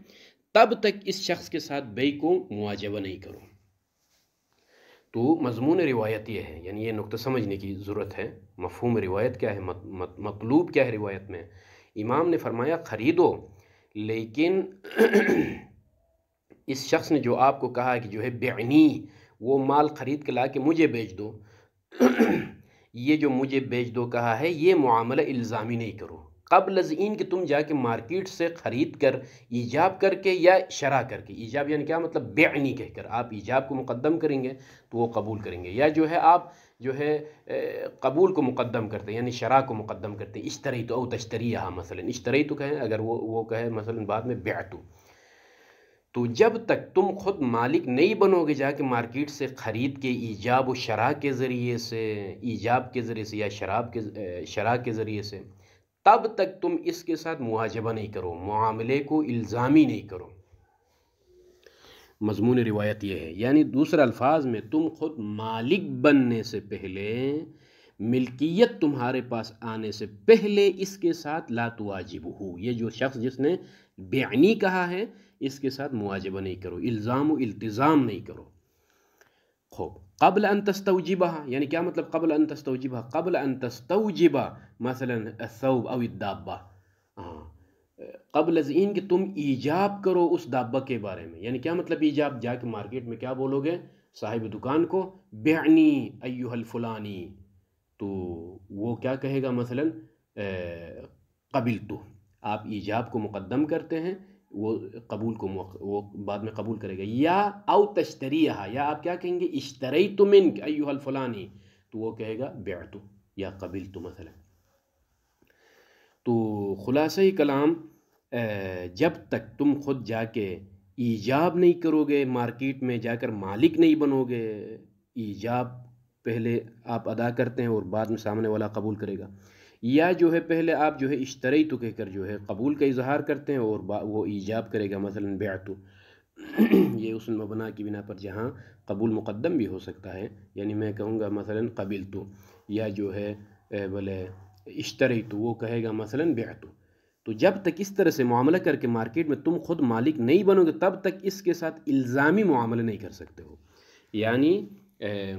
تب تک اس شخص کے ساتھ بیع کو مواجبہ نہیں کرو۔ تو مضمون روایت یہ ہے، یعنی یہ نقطہ سمجھنے کی ضرورت ہے، مفہوم روایت کیا ہے، مطلوب کیا ہے روایت میں۔ امام نے فرمایا خریدو، لیکن اس شخص نے جو آپ کو کہا کہ جو ہے بیعنی، وہ مال خرید کے لا کے مجھے بیچ دو، یہ جو مجھے بیچ دو کہا ہے، یہ معاملہ الزامی نہیں کرو، قبل از این کہ تم جا کے مارکیٹ سے خرید کر ایجاب کر کے یا شراء کر کے، ایجاب یعنی کیا مطلب، بیعنی کہہ کر آپ ایجاب کو مقدم کریں گے تو وہ قبول کریں گے، یا جو ہے آپ جو ہے قبول کو مقدم کرتے ہیں، یعنی شراء کو مقدم کرتے ہیں، اشتریتو او تشتریہا، مثلا اشتریتو کہیں، اگر وہ کہے مثلا بعد میں بعتو۔ تو جب تک تم خود مالک نہیں بنو گے جا کے مارکیٹ سے خرید کے ایجاب و شراء کے ذریعے سے، ایجاب کے ذریعے سے یا شراء کے ذریعے سے، تب تک تم اس کے ساتھ مواجبہ نہیں کرو، معاملے کو الزامی نہیں کرو۔ مضمون روایت یہ ہے، یعنی دوسرے الفاظ میں، تم خود مالک بننے سے پہلے، ملکیت تمہارے پاس آنے سے پہلے اس کے ساتھ لا تواجبہ، یہ جو شخص جس نے بیعنی کہا ہے اس کے ساتھ مواجبہ نہیں کرو، الزام و التزام نہیں کرو۔ خوب، قبل ان تستوجبها، یعنی کیا مطلب قبل ان تستوجبها، قبل ان تستوجب مثلا الثوب او الدابہ، قبل از این کہ تم ایجاب کرو اس دابہ کے بارے میں، یعنی کیا مطلب ایجاب، جا کے مارکیٹ میں کیا بولو گے صاحب دکان کو، بیعنی ایہا الفلانی، تو وہ کیا کہے گا مثلا قبلتو، آپ ایجاب کو مقدم کرتے ہیں، وہ قبول کو وہ بعد میں قبول کرے گا، یا او تشتریہا، یا آپ کیا کہیں گے، اشتریت منک ایہا الفلانی، تو وہ کہے گا بعتو یا قبلتو مثلا۔ تو خلاصہ کلام، جب تک تم خود جا کے ایجاب نہیں کرو گے، مارکیٹ میں جا کر مالک نہیں بنو گے، ایجاب پہلے آپ ادا کرتے ہیں اور بعد میں سامنے والا قبول کرے گا، یا جو ہے پہلے آپ جو ہے اشتریتو کہہ کر جو ہے قبول کا اظہار کرتے ہیں اور وہ ایجاب کرے گا مثلا بعتو، یہ اس مبنا کی بنا پر جہاں قبول مقدم بھی ہو سکتا ہے، یعنی میں کہوں گا مثلا قبلتو، یا جو ہے بولے اشتریتو، وہ کہے گا مثلا بعتو۔ تو جب تک اس طرح سے معاملہ کر کے مارکیٹ میں تم خود مالک نہیں بنو گے، تب تک اس کے ساتھ الزامی معاملہ نہیں کر سکتے ہو، یعنی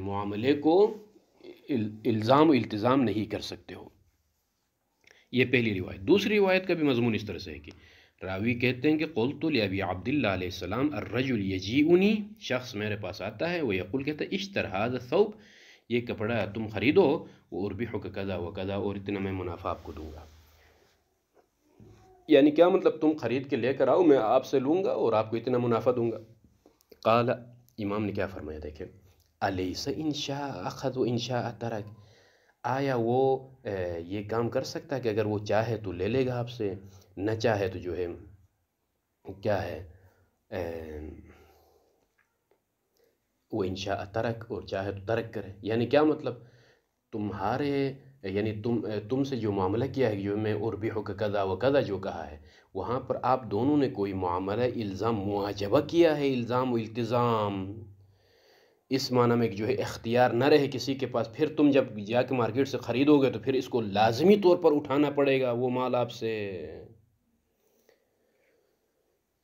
معاملے کو الزام و التزام نہیں کر سکتے ہو۔ یہ پہلی روایت۔ دوسری روایت کا بھی مضمون اس طرح سے ہے کہ راوی کہتے ہیں کہ قلت لابی عبداللہ علیہ السلام الرجل یجیئنی، شخص میرے پاس آتا ہے، وہ یقول، کہتا ہے اشتر ھذا الثوب، یہ کپڑا تم خریدو، اور بھی حق کذا و کذا، اور اتنا میں منافع آپ کو دوں گا. یعنی کیا مطلب؟ تم خرید کے لے کر آؤ، میں آپ سے لوں گا اور آپ کو اتنا منافع دوں گا. قال، امام نے کیا فرمایا دیکھیں، الیس ان شاء اخذ و ان شاء ترک، آیا وہ یہ کام کر سکتا ہے کہ اگر وہ چاہے تو لے لے گا آپ سے، نہ چاہے تو جو ہے کیا ہے وہ انشاء ترک، اور چاہے تو ترک کرے. یعنی کیا مطلب؟ تمہارے یعنی تم سے جو معاملہ کیا ہے، جو میں اربحک کذا و کذا جو کہا ہے، وہاں پر آپ دونوں نے کوئی معاملہ الزام معاجبہ کیا ہے، الزام و التزام، اس معنی میں کہ جو ہے اختیار نہ رہے کسی کے پاس. پھر تم جب جا کے مارکیٹ سے خریدو گے تو پھر اس کو لازمی طور پر اٹھانا پڑے گا وہ مال آپ سے،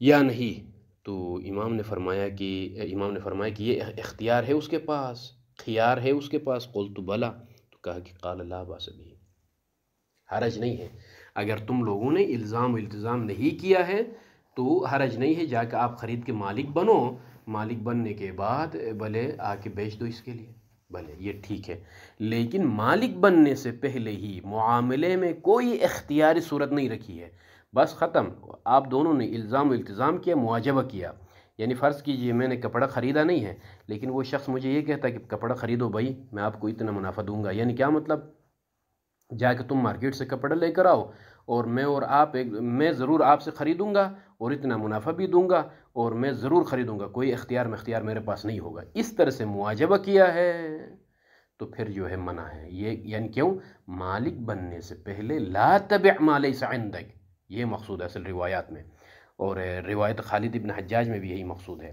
یا نہیں. تو امام نے فرمایا کہ یہ اختیار ہے اس کے پاس، خیار ہے اس کے پاس. قلت بلا، تو کہا کہ قال لا باس به، حرج نہیں ہے. اگر تم لوگوں نے الزام و التزام نہیں کیا ہے تو حرج نہیں ہے، جا کے آپ خرید کے مالک بنو، مالک بننے کے بعد بھلے آ کے بیچ دو اس کے لیے، بھلے یہ ٹھیک ہے. لیکن مالک بننے سے پہلے ہی معاملے میں کوئی اختیاری صورت نہیں رکھی ہے، بس ختم. آپ دونوں نے الزام و التزام کیا، معاجبہ کیا. یعنی فرض کیجئے میں نے کپڑا خریدا نہیں ہے، لیکن وہ شخص مجھے یہ کہتا ہے کہ کپڑا خریدو بھائی، میں آپ کو اتنا منافع دوں گا. یعنی کیا مطلب؟ جا کے تم مارکیٹ سے کپڑا لے کر آؤ، اور میں ضرور آپ سے خریدوں گا اور اتنا منافع بھی دوں گا، اور میں ضرور خریدوں گا، کوئی اختیار میرے پاس نہیں ہوگا. اس طرح سے معاجبہ کیا ہے تو پھر جو ہے منع ہے. یہ یعنی کیوں؟ مالک بننے سے پہلے لا تبع ما لیس عندک، یہ مقصود ہے اصل روایات میں، اور روایت خالد ابن حجاج میں بھی یہی مقصود ہے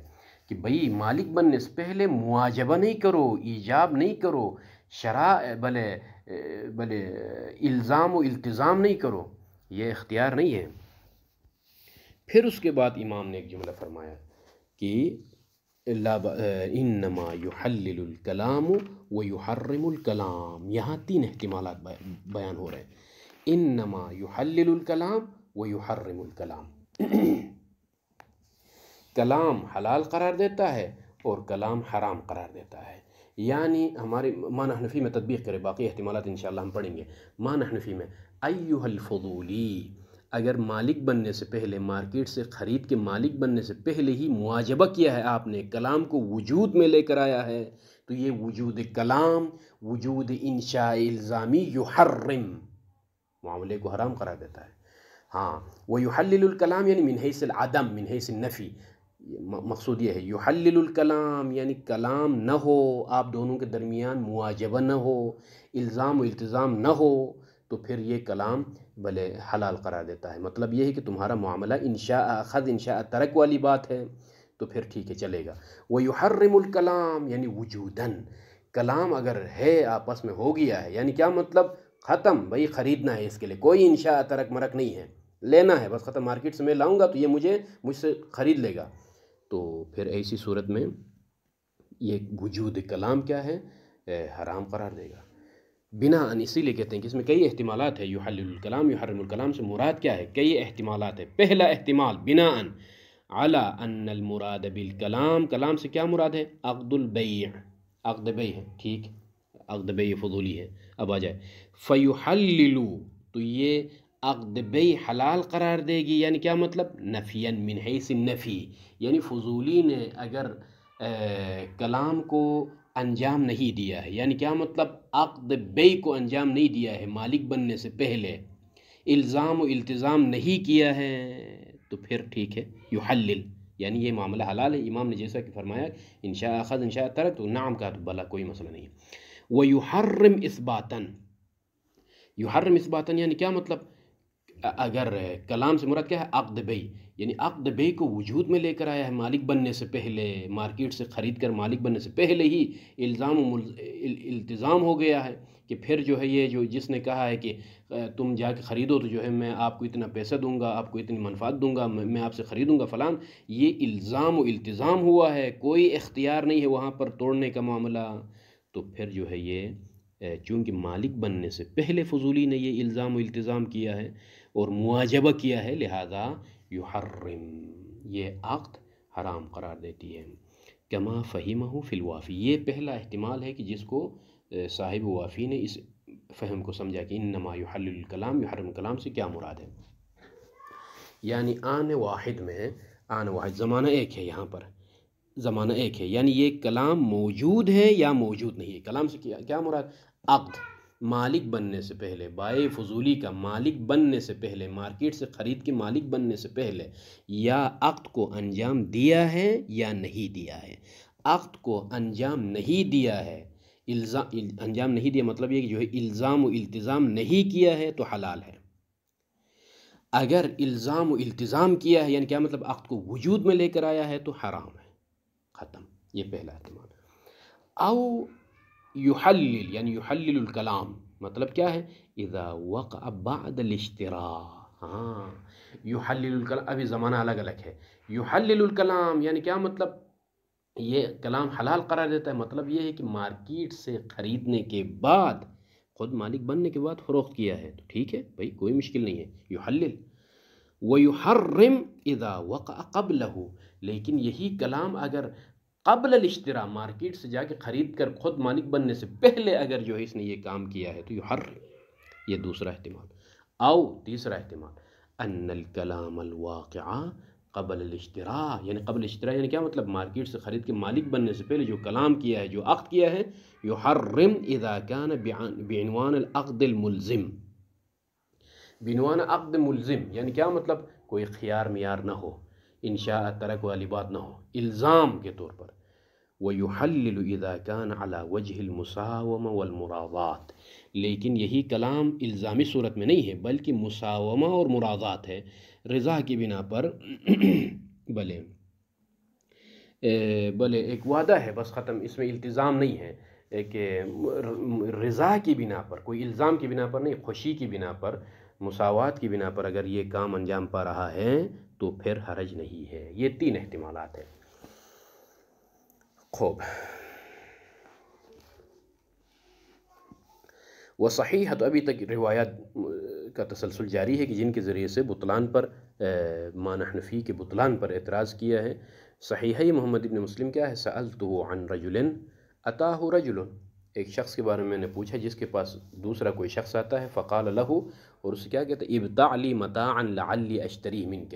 کہ بھئی مالک بننے سے پہلے معاجبہ نہیں کرو، ایجاب نہیں کرو، بلے الزام و التزام نہیں کرو، یہ اختیار نہیں ہے. پھر اس کے بعد امام نے ایک جملہ فرمایا کہ انما یحلل الکلام ویحرم الکلام. یہاں 3 احتمالات بیان ہو رہے ہیں. انما یحلل الکلام ویحرم الکلام، کلام حلال قرار دیتا ہے اور کلام حرام قرار دیتا ہے. یعنی ہمارے معنی حنفی میں تطبیق کرے، باقی احتمالات انشاءاللہ ہم پڑھیں گے. معنی حنفی میں ایھا الفضولی، اگر مالک بننے سے پہلے، مارکیٹ سے خرید کے مالک بننے سے پہلے ہی معاجبہ کیا ہے آپ نے، کلام کو وجود میں لے کر آیا ہے، تو یہ وجود کلام، وجود انشاء الزامی یحرم، معاملے کو حرام قرار دیتا ہے. ہاں، ویحلل الکلام یعنی من حیث العدم، من حیث النفی. مقصود یہ ہے یحلل الکلام یعنی کلام نہ ہو، آپ دونوں کے درمیان معاجبہ نہ ہو، الزام و التزام نہ ہو، تو پھر یہ کلام بھلے حلال قرار دیتا ہے. مطلب یہ ہے کہ تمہارا معاملہ انشاء اخذ انشاء ترک والی بات ہے تو پھر ٹھیک ہے، چلے گا. ویحرم الکلام یعنی وجوداً، کلام اگر ہے آپس میں ہو گیا ہے، یعنی کیا مطلب؟ ختم بھئی، خریدنا ہے، اس کے لیے کوئی انشاء ترک مرک نہیں ہے، لینا ہے بس ختم. مارکیٹ سے میں لاؤں گا تو یہ مجھ سے خرید لے گا، تو پھر ایسی صورت میں یہ وجود کلام کیا ہے؟ حرام قرار دے گا. بناءً، اسی لیے کہتے ہیں کہ اس میں کئی احتمالات ہیں. یحلل الکلام یحرم الکلام سے مراد کیا ہے؟ کئی احتمالات ہیں. پہلا احتمال بناءً علی ان المراد بالکلام، کلام سے کیا مراد ہے؟ عقد البیع، عقد بیع ہے، ٹھیک، عقد بیع فضولی ہے. اب آ جائے فیحلل، تو یہ عقد بیع حلال قرار دے گی. یعنی کیا مطلب؟ نفیاً من حیث النفی، یعنی فضولی نے اگر کلام کو انجام نہیں دیا ہے، یعنی کیا مطلب؟ عقد بیع کو انجام نہیں دیا ہے، مالک بننے سے پہلے الزام و التزام نہیں کیا ہے، تو پھر ٹھیک ہے، یحلل یعنی یہ معاملہ حلال ہے. امام نے جیسا کہ فرمایا انشاء اخذ انشاء ترک، تو نعم کہا تو بلا، کوئی مسئلہ نہیں. ویحرم اثباتاً، یحرم اثباتاً یعنی کیا مطلب؟ اگر کلام سے مراد کیا ہے؟ عقد بیع، یعنی عقد بیع کو وجود میں لے کر آیا ہے مالک بننے سے پہلے، مارکیٹ سے خرید کر مالک بننے سے پہلے ہی الزام و التزام ہو گیا ہے کہ پھر جو ہے یہ جو جس نے کہا ہے کہ تم جا کے خریدو تو جو ہے میں آپ کو اتنا پیسہ دوں گا، آپ کو اتنی منفعت دوں گا، میں آپ سے خریدوں گا فلان، یہ الزام و التزام ہوا ہے، کوئی اختیار نہیں ہے وہاں پر توڑنے کا معاملہ. تو پھر جو ہے یہ چونکہ مالک بننے سے پہلے فضولی نے یہ الزام و التزام کیا ہے اور معاجبہ کیا ہے، لہذا یحرم، یہ عقد حرام قرار دیتی ہے. کما فہمہ فی الوافی، یہ پہلا احتمال ہے کہ جس کو صاحب وافی نے اس فہم کو سمجھا کہ انما یحلل الکلام یحرم الکلام سے کیا مراد ہے. یعنی آن واحد میں، آن واحد زمانہ ایک ہے، یہاں پر زمانہ ایک ہے، یعنی یہ کلام موجود ہے یا موجود نہیں ہے. کلام سے کیا مراد؟ عقد مالک بننے سے پہلے، بائع فضولی کا مالک بننے سے پہلے، مارکیٹ سے خرید کے مالک بننے سے پہلے، یا عقد کو انجام دیا ہے یا نہیں دیا ہے. عقد کو انجام نہیں دیا ہے، انجام نہیں دیا مطلب یہ کہ جو ہے الزام و التزام نہیں کیا ہے تو حلال ہے. اگر الزام و التزام کیا ہے، یعنی کیا مطلب عقد کو وجود میں لے کر آیا ہے تو حرام ہے. ختم. یہ پہلا احتمال. او یحلل، یعنی یحلل الکلام مطلب کیا ہے؟ اذا وقع بعد الاشتراء. ہاں، یحلل الکلام، ابھی زمانہ الگ الگ ہے. یحلل الکلام یعنی کیا مطلب؟ یہ کلام حلال قرار دیتا ہے. مطلب یہ ہے کہ مارکیٹ سے خریدنے کے بعد، خود مالک بننے کے بعد فروخت کیا ہے تو ٹھیک ہے بھائی، کوئی مشکل نہیں ہے. یحلل. ویحرم اذا وقع قبلہ، لیکن یہی کلام اگر قبل الاشتراء، مارکیٹ سے جا کے خرید کر خود مالک بننے سے پہلے اگر جو ہے اس نے یہ کام کیا ہے تو یحرم. یہ دوسرا احتمال. او تیسرا احتمال، ان الکلام الواقع قبل الاشتراء، یعنی قبل الاشتراء یعنی کیا مطلب؟ مارکیٹ سے خرید کے مالک بننے سے پہلے جو کلام کیا ہے، جو عقد کیا ہے، یحرم اذا كان بعنوان العقد الملزم. بعنوان عقد ملزم یعنی کیا مطلب؟ کوئی خیار میار نہ ہو، انشاء ترک والی بات نہ ہو، الزام کے طور پر. وَيُحَلِّلُ إِذَا كَانَ عَلَى وَجْهِ الْمُسَاوَمَةِ وَالْمُرَاضَاتِ، لیکن یہی کلام الزامی صورت میں نہیں ہے بلکہ مساومہ اور مرادات ہے، رضا کی بنا پر. بلے ایک وعدہ ہے بس، ختم. اس میں التزام نہیں ہے کہ رضا کی بنا پر، کوئی الزام کی بنا پر نہیں، خوشی کی بنا پر، مساوات کی بنا پر اگر یہ کام انجام پا رہا ہے تو پھر حرج نہیں ہے. یہ تین احتمالات ہیں. خوب. وہ صحیح ہے، تو ابھی تک روایات کا تسلسل جاری ہے کہ جن کے ذریعے سے بطلان پر، معنی حنفی کے بطلان پر اعتراض کیا ہے. صحیحی محمد ابن مسلم کیا ہے؟ سألتہ عن رجل اتاہ رجل، ایک شخص کے بارے میں نے پوچھا جس کے پاس دوسرا کوئی شخص آتا ہے. فقال لہو، اور اسے کیا کہتا ہے؟ ابتاع لی متاعا لعلی اشتریہ منک،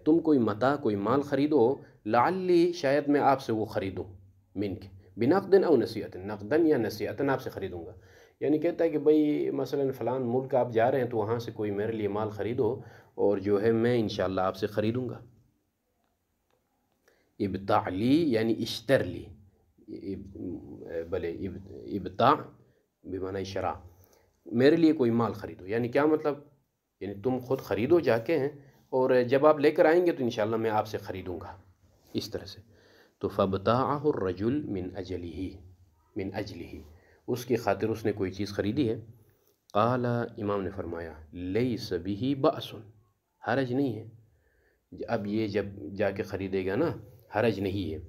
تم کوئی متاع، کوئی مال خریدو، لعلی شاید میں آپ سے وہ خریدوں، منک بنقد او نصیحت، نقدن یا نصیحتن آپ سے خریدوں گا. یعنی کہتا ہے کہ بھئی مثلا فلان ملک آپ جا رہے ہیں تو وہاں سے کوئی میرے لیے مال خریدو اور جو ہے میں انشاءاللہ آپ سے خریدوں گا. ابتاع لی یعنی اشتر لی، بلے ابتاع بمعنی شراء، میرے لیے کوئی مال خریدو. یعنی کیا مطلب؟ یعنی تم خود خریدو جا کے ہیں، اور جب آپ لے کر آئیں گے تو انشاءاللہ میں آپ سے خریدوں گا، اس طرح سے. تو فابتاعہ الرجل من اجلہ، اس کی خاطر اس نے کوئی چیز خریدی ہے. قال، امام نے فرمایا، لیس بہ بأس، حرج نہیں ہے. اب یہ جب جا کے خریدے گا نا، حرج نہیں ہے.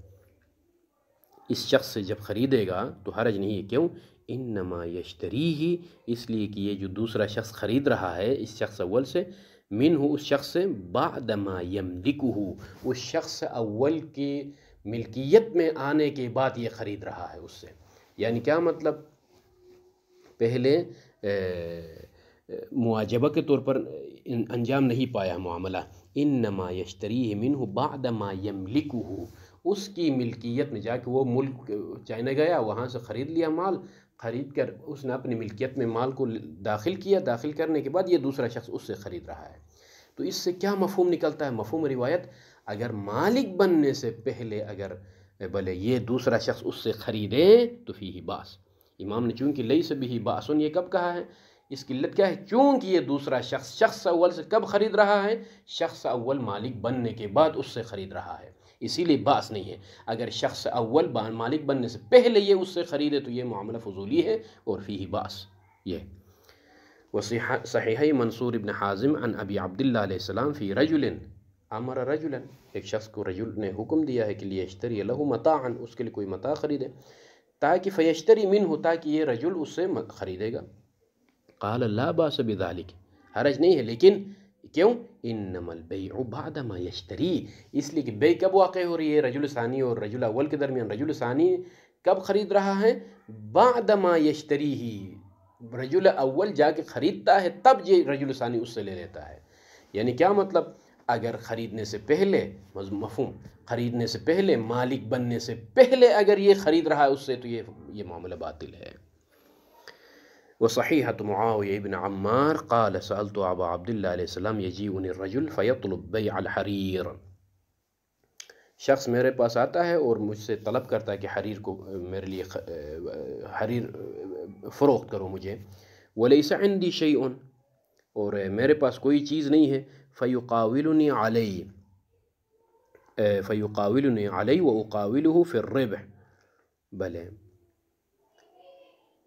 اس شخص سے جب خریدے گا تو حرج نہیں ہے. کیوں؟ انما یشتریہ، اس لیے کہ یہ جو دوسرا شخص خرید رہا ہے اس شخص اول سے، منہ، اس شخص سے، بعد ما یملکہ، اس شخص اول کی ملکیت میں آنے کے بعد یہ خرید رہا ہے اس سے. یعنی کیا مطلب؟ پہلے معاجبہ کے طور پر انجام نہیں پایا معاملہ. انما یشتریہ منہ بعد ما یملکہ، اس کی ملکیت میں جا کے وہ ملک چائنا گیا، وہاں سے خرید لیا مال، خرید کر اس نے اپنی ملکیت میں مال کو داخل کیا، داخل کرنے کے بعد یہ دوسرا شخص اس سے خرید رہا ہے. تو اس سے کیا مفہوم نکلتا ہے؟ مفہوم روایت، اگر مالک بننے سے پہلے اگر بھلے یہ دوسرا شخص اس سے خریدے تو فیہ باس. امام نے چونکہ لیس بہ باس یہ کب کہا ہے؟ اس کی علت کیا ہے؟ چونکہ یہ دوسرا شخص اول سے کب خرید رہا ہے؟ شخص اول مالک بننے کے بعد اس سے خرید رہا ہے، اسی لیے باس نہیں ہے. اگر شخص اول مالک بننے سے پہلے یہ اس سے خریدے تو یہ معاملہ فضولی ہے اور فیہ باس. یہ صحیحی منصور ابن حازم عن ابی عبداللہ علیہ السلام فی رجل امر رجلا، ایک شخص کو رجل نے حکم دیا ہے کہ لیشتری لہ متاعا، اس کے لیے کوئی متاع خریدے، تاکہ فیشتری منہ، تاکہ یہ رجل اس سے خریدے گا. قال لا باس بذلک، حرج نہیں ہے، لیکن کیوں؟ انما البیع بعد ما یشتری، اس لیے کہ بے کب واقع ہو رہی ہے رجل ثانی اور رجل اول کے درمیان؟ رجل ثانی کب خرید رہا ہے؟ بعد ما یشتری ہی، رجل اول جا کے خریدتا ہے تب یہ رجل ثانی اس سے لے لیتا ہے۔ یعنی کیا مطلب؟ اگر خریدنے سے پہلے، مفہوم، خریدنے سے پہلے، مالک بننے سے پہلے اگر یہ خرید رہا ہے اس سے، تو یہ معاملہ باطل ہے۔ وصحيحة معاوية بن عمار قال سألت أبا عبد الله علیہ السلام يجيئني الرجل فيطلب بيع الحرير، شخص میرے پاس آتا ہے اور مجھ سے طلب کرتا ہے کہ حریر کو میرے لیے حریر فروخت کرو مجھے، وليس عندي شيء، اور میرے پاس کوئی چیز نہیں ہے، فيقاولني علي وأقاوله في الربح، بلے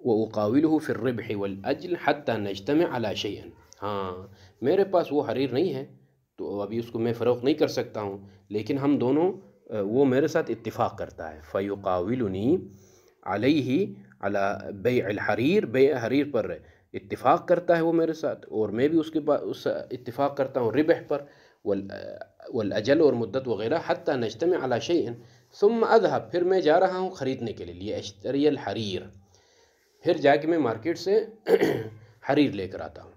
وأقاوله في الربح والأجل حتى نجتمع على شيء، ہاں میرے پاس وہ حریر نہیں ہے تو ابھی اس کو میں فروخت نہیں کر سکتا ہوں، لیکن ہم دونوں وہ میرے ساتھ اتفاق کرتا ہے، فیقاولنی علیہ علی بیع الحریر، بیع حریر پر اتفاق کرتا ہے وہ میرے ساتھ، اور میں بھی اس کے بعد اس اتفاق کرتا ہوں ربح پر والاجل اور مدت وغیرہ، حتی نجتمع علی شیء، ثم اذهب، پھر میں جا رہا ہوں خریدنے کے لیے اشتری الحریر، پھر جا کے میں مارکیٹ سے حریر لے کر آتا ہوں،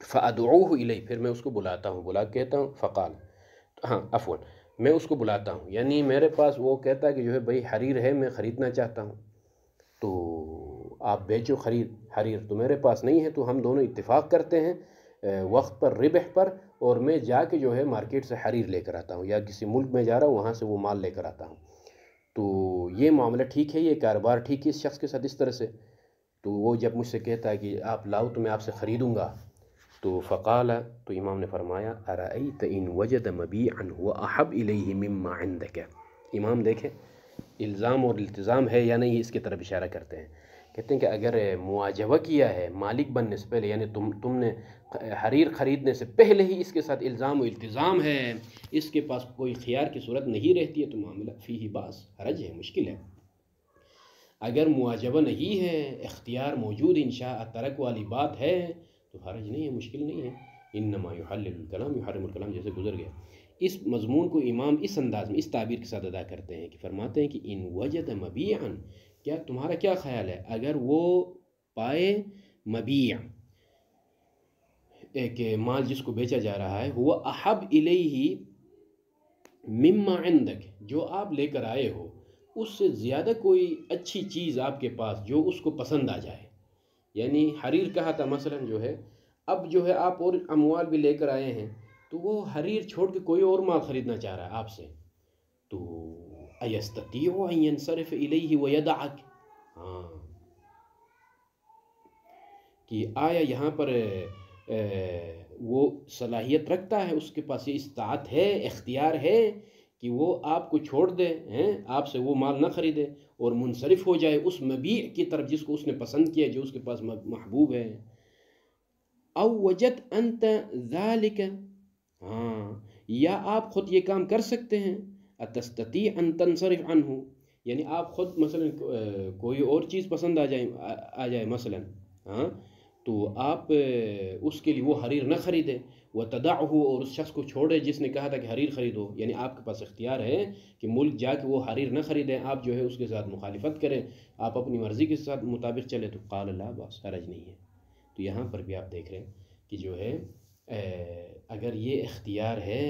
فادعوه الی، پھر میں اس کو بلاتا ہوں، بلا کے کہتا ہوں، فقال، ہاں عفوا، میں اس کو بلاتا ہوں، یعنی میرے پاس وہ کہتا ہے کہ جو ہے بھائی حریر ہے، میں خریدنا چاہتا ہوں، تو آپ بیچو حریر تو میرے پاس نہیں ہے، تو ہم دونوں اتفاق کرتے ہیں وقت پر، ربح پر، اور میں جا کے جو ہے مارکیٹ سے حریر لے کر آتا ہوں، یا کسی ملک میں جا رہا ہوں وہاں سے وہ مال لے کر آتا ہوں، تو یہ معاملہ ٹھیک ہے، یہ کاروبار ٹھیک ہے اس شخص کے ساتھ اس طرح سے؟ تو وہ جب مجھ سے کہتا ہے کہ آپ لاؤ تو میں آپ سے خریدوں گا، تو فقال، تو امام نے فرمایا، ارأیت ان وجد مبیعا هو احب الیہ مما عندک، امام دیکھیں الزام اور التزام ہے یا نہیں، اس کی طرف اشارہ کرتے ہیں، کہتے ہیں کہ اگر معاجبہ کیا ہے مالک بننے سے پہلے، یعنی تم نے حریر خریدنے سے پہلے ہی اس کے ساتھ الزام و التزام ہے، اس کے پاس کوئی خیار کی صورت نہیں رہتی ہے، تو معاملہ فیہ باس، حرج ہے، مشکل ہے۔ اگر معاجبہ نہیں ہے، اختیار موجود، انشاء ترک والی بات ہے، تو حرج نہیں ہے، مشکل نہیں ہے، انما یحلل الکلام یحرم الکلام، جیسے گزر گیا۔ اس مضمون کو امام اس انداز میں، اس تعبیر کے ساتھ ادا کرتے ہیں کہ فرماتے ہیں کہ ان وجد مبیعا، کیا تمہارا کیا خیال ہے اگر وہ پائے مبیع، ایک مال جس کو بیچا جا رہا ہے، وہ احب الیہ مما عندک، جو آپ لے کر آئے ہو اس سے زیادہ کوئی اچھی چیز آپ کے پاس جو اس کو پسند آ جائے، یعنی حریر کہا تھا مثلا جو ہے، اب جو ہے آپ اور اموال بھی لے کر آئے ہیں، تو وہ حریر چھوڑ کے کوئی اور مال خریدنا چاہ رہا ہے آپ سے، تو ایستطیع ان ینصرف الیہ ویدعک، ہاں، کہ آیا یہاں پر وہ صلاحیت رکھتا ہے، اس کے پاس یہ استطاعت ہے، اختیار ہے کہ وہ آپ کو چھوڑ دے، آپ سے وہ مال نہ خریدے اور منصرف ہو جائے اس مبیع کی طرف جس کو اس نے پسند کیا، جو اس کے پاس محبوب ہے، او وجد انت ذالک، ہاں، یا آپ خود یہ کام کر سکتے ہیں، اتستطیع ان تنصرف عنہ، یعنی آپ خود مثلا کوئی اور چیز پسند آ جائے مثلا، ہاں، تو آپ اس کے لیے وہ حریر نہ خریدیں، وتدعہ، اور اس شخص کو چھوڑے جس نے کہا تھا کہ حریر خریدو، یعنی آپ کے پاس اختیار ہے کہ ملک جا کے وہ حریر نہ خریدیں، آپ جو ہے اس کے ساتھ مخالفت کریں، آپ اپنی مرضی کے ساتھ مطابق چلے، تو قال لا باس، حرج نہیں ہے۔ تو یہاں پر بھی آپ دیکھ رہے ہیں کہ جو ہے اگر یہ اختیار ہے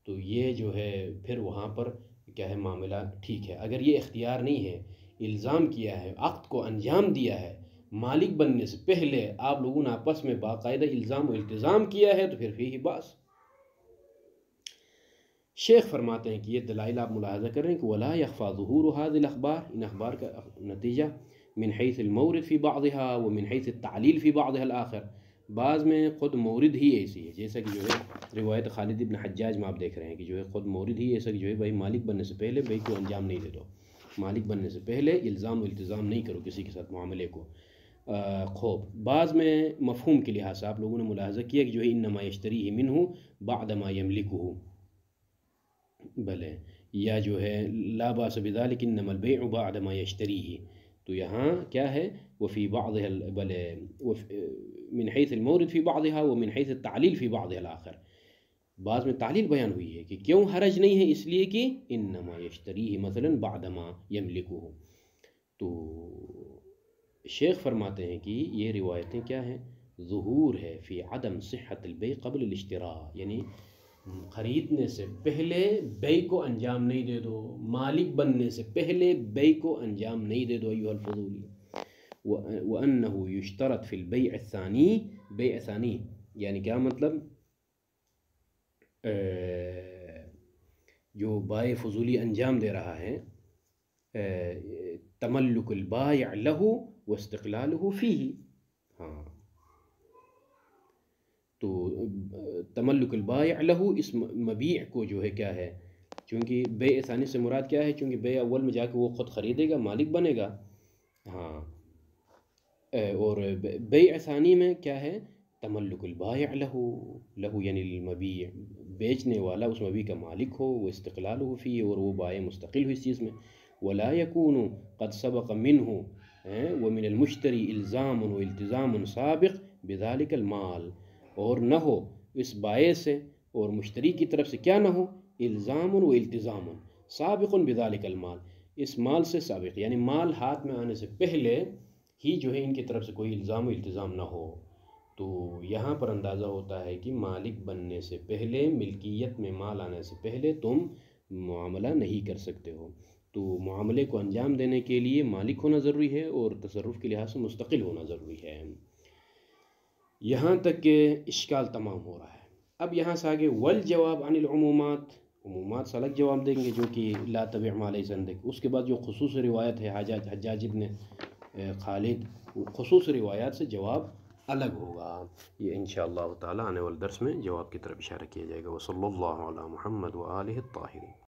تو یہ جو ہے پھر وہاں پر کیا ہے، معاملہ ٹھیک ہے۔ اگر یہ اختیار نہیں ہے، الزام کیا ہے، عقد کو انجام دیا ہے، مالک بننے سے پہلے آپ لوگوں نے آپس میں باقاعدہ الزام و التزام کیا ہے، تو پھر فیہ باس۔ شیخ فرماتے ہیں کہ یہ دلائل آپ ملاحظہ کر رہے ہیں کہ ولا يخفى ظهور هذه الاخبار، ان اخبار کا نتیجہ من حيث المورد في بعضها ومن حيث التعلیل في بعضها الاخر، بعض میں خود مورد ہی ایسی ہے، جیسا کہ جو ہے روایت خالد ابن حجاج میں آپ دیکھ رہے ہیں کہ جو ہے خود مورد ہی ایسا کہ جو ہے بھائی مالک بننے سے پہلے بھائی کو انجام نہیں دے دو، مالک بننے سے پہلے الزام و التزام نہیں کرو کسی کے ساتھ معاملے کو۔ خوب بعض میں مفہوم کے لحاظ سے آپ لوگوں نے ملاحظہ کیا کہ جو ہے انما یشتریہ منہ بعد ما یملکہ، بلے، یا جو ہے لا باس بذلک انما البیع بعد ما یشتریہ، تو یہاں کیا ہے وفی بعضها بل من حیث المورد فی بعضها ومن حیث التعلیل فی بعضها الآخر، بعض میں تعلیل بیان ہوئی ہے کہ کیوں حرج نہیں ہے، اس لیے کہ انما یشتریہ مثلا بعدما یملکہ. تو شیخ فرماتے ہیں کہ یہ روایتیں کیا ہیں، ظہور ہے فی عدم صحت البیع قبل الاشتراء، یعنی خریدنے سے پہلے بیع کو انجام نہیں دے دو، مالک بننے سے پہلے بیع کو انجام نہیں دے دو ایھا الفضولی. وَأَنَّهُ يُشْتَرَطْ فِي الْبَيْعِ الثَّانِي، بیع ثانی یعنی کیا مطلب، جو بائع فضولی انجام دے رہا ہے، تملک البائع له واستقلالہ فیہ. ہاں تو تملک البائع له، اس مبیع کو جو ہے کیا ہے، چونکہ بیع ثانی سے مراد کیا ہے، چونکہ بیع اول میں جا کے وہ خود خریدے گا، مالک بنے گا. ہاں اور بیع ثانی میں کیا ہے، تملک البائع له یعنی المبیع، بیچنے والا اس مبیع کا مالک ہو، وہ استقلالہ فیہ اور وہ بائع مستقل ہو اس چیز میں. ولا يكون قد سبق منه ومن المشتری الزام والتزام سابق بذلك المال، اور نہ ہو اس بائع سے اور مشتری کی طرف سے کیا نہ ہو، الزام و التزام سابق بذلك المال، اس مال سے سابق یعنی مال ہاتھ میں آنے سے پہلے ہی جو ہے ان کی طرف سے کوئی الزام و التزام نہ ہو. تو یہاں پر اندازہ ہوتا ہے کہ مالک بننے سے پہلے، ملکیت میں مال آنے سے پہلے تم معاملہ نہیں کر سکتے ہو. تو معاملے کو انجام دینے کے لیے مالک ہونا ضروری ہے اور تصرف کے لحاظ سے مستقل ہونا ضروری ہے. یہاں تک کہ اشکال تمام ہو رہا ہے. اب یہاں سے آگے والجواب عن العمومات، عمومات سے الگ جواب دیں گے جو کہ لا تبع ما لیس عندک. اس کے بعد جو خصوص روایت ہے حجاج ابن خالد، خصوص روایات سے جواب الگ ہوگا. یہ انشاءاللہ تعالی آنے والے درس میں جواب کی طرف اشارہ کیا جائے گا. وصلی اللہ علی محمد وآلہ الطاہرین.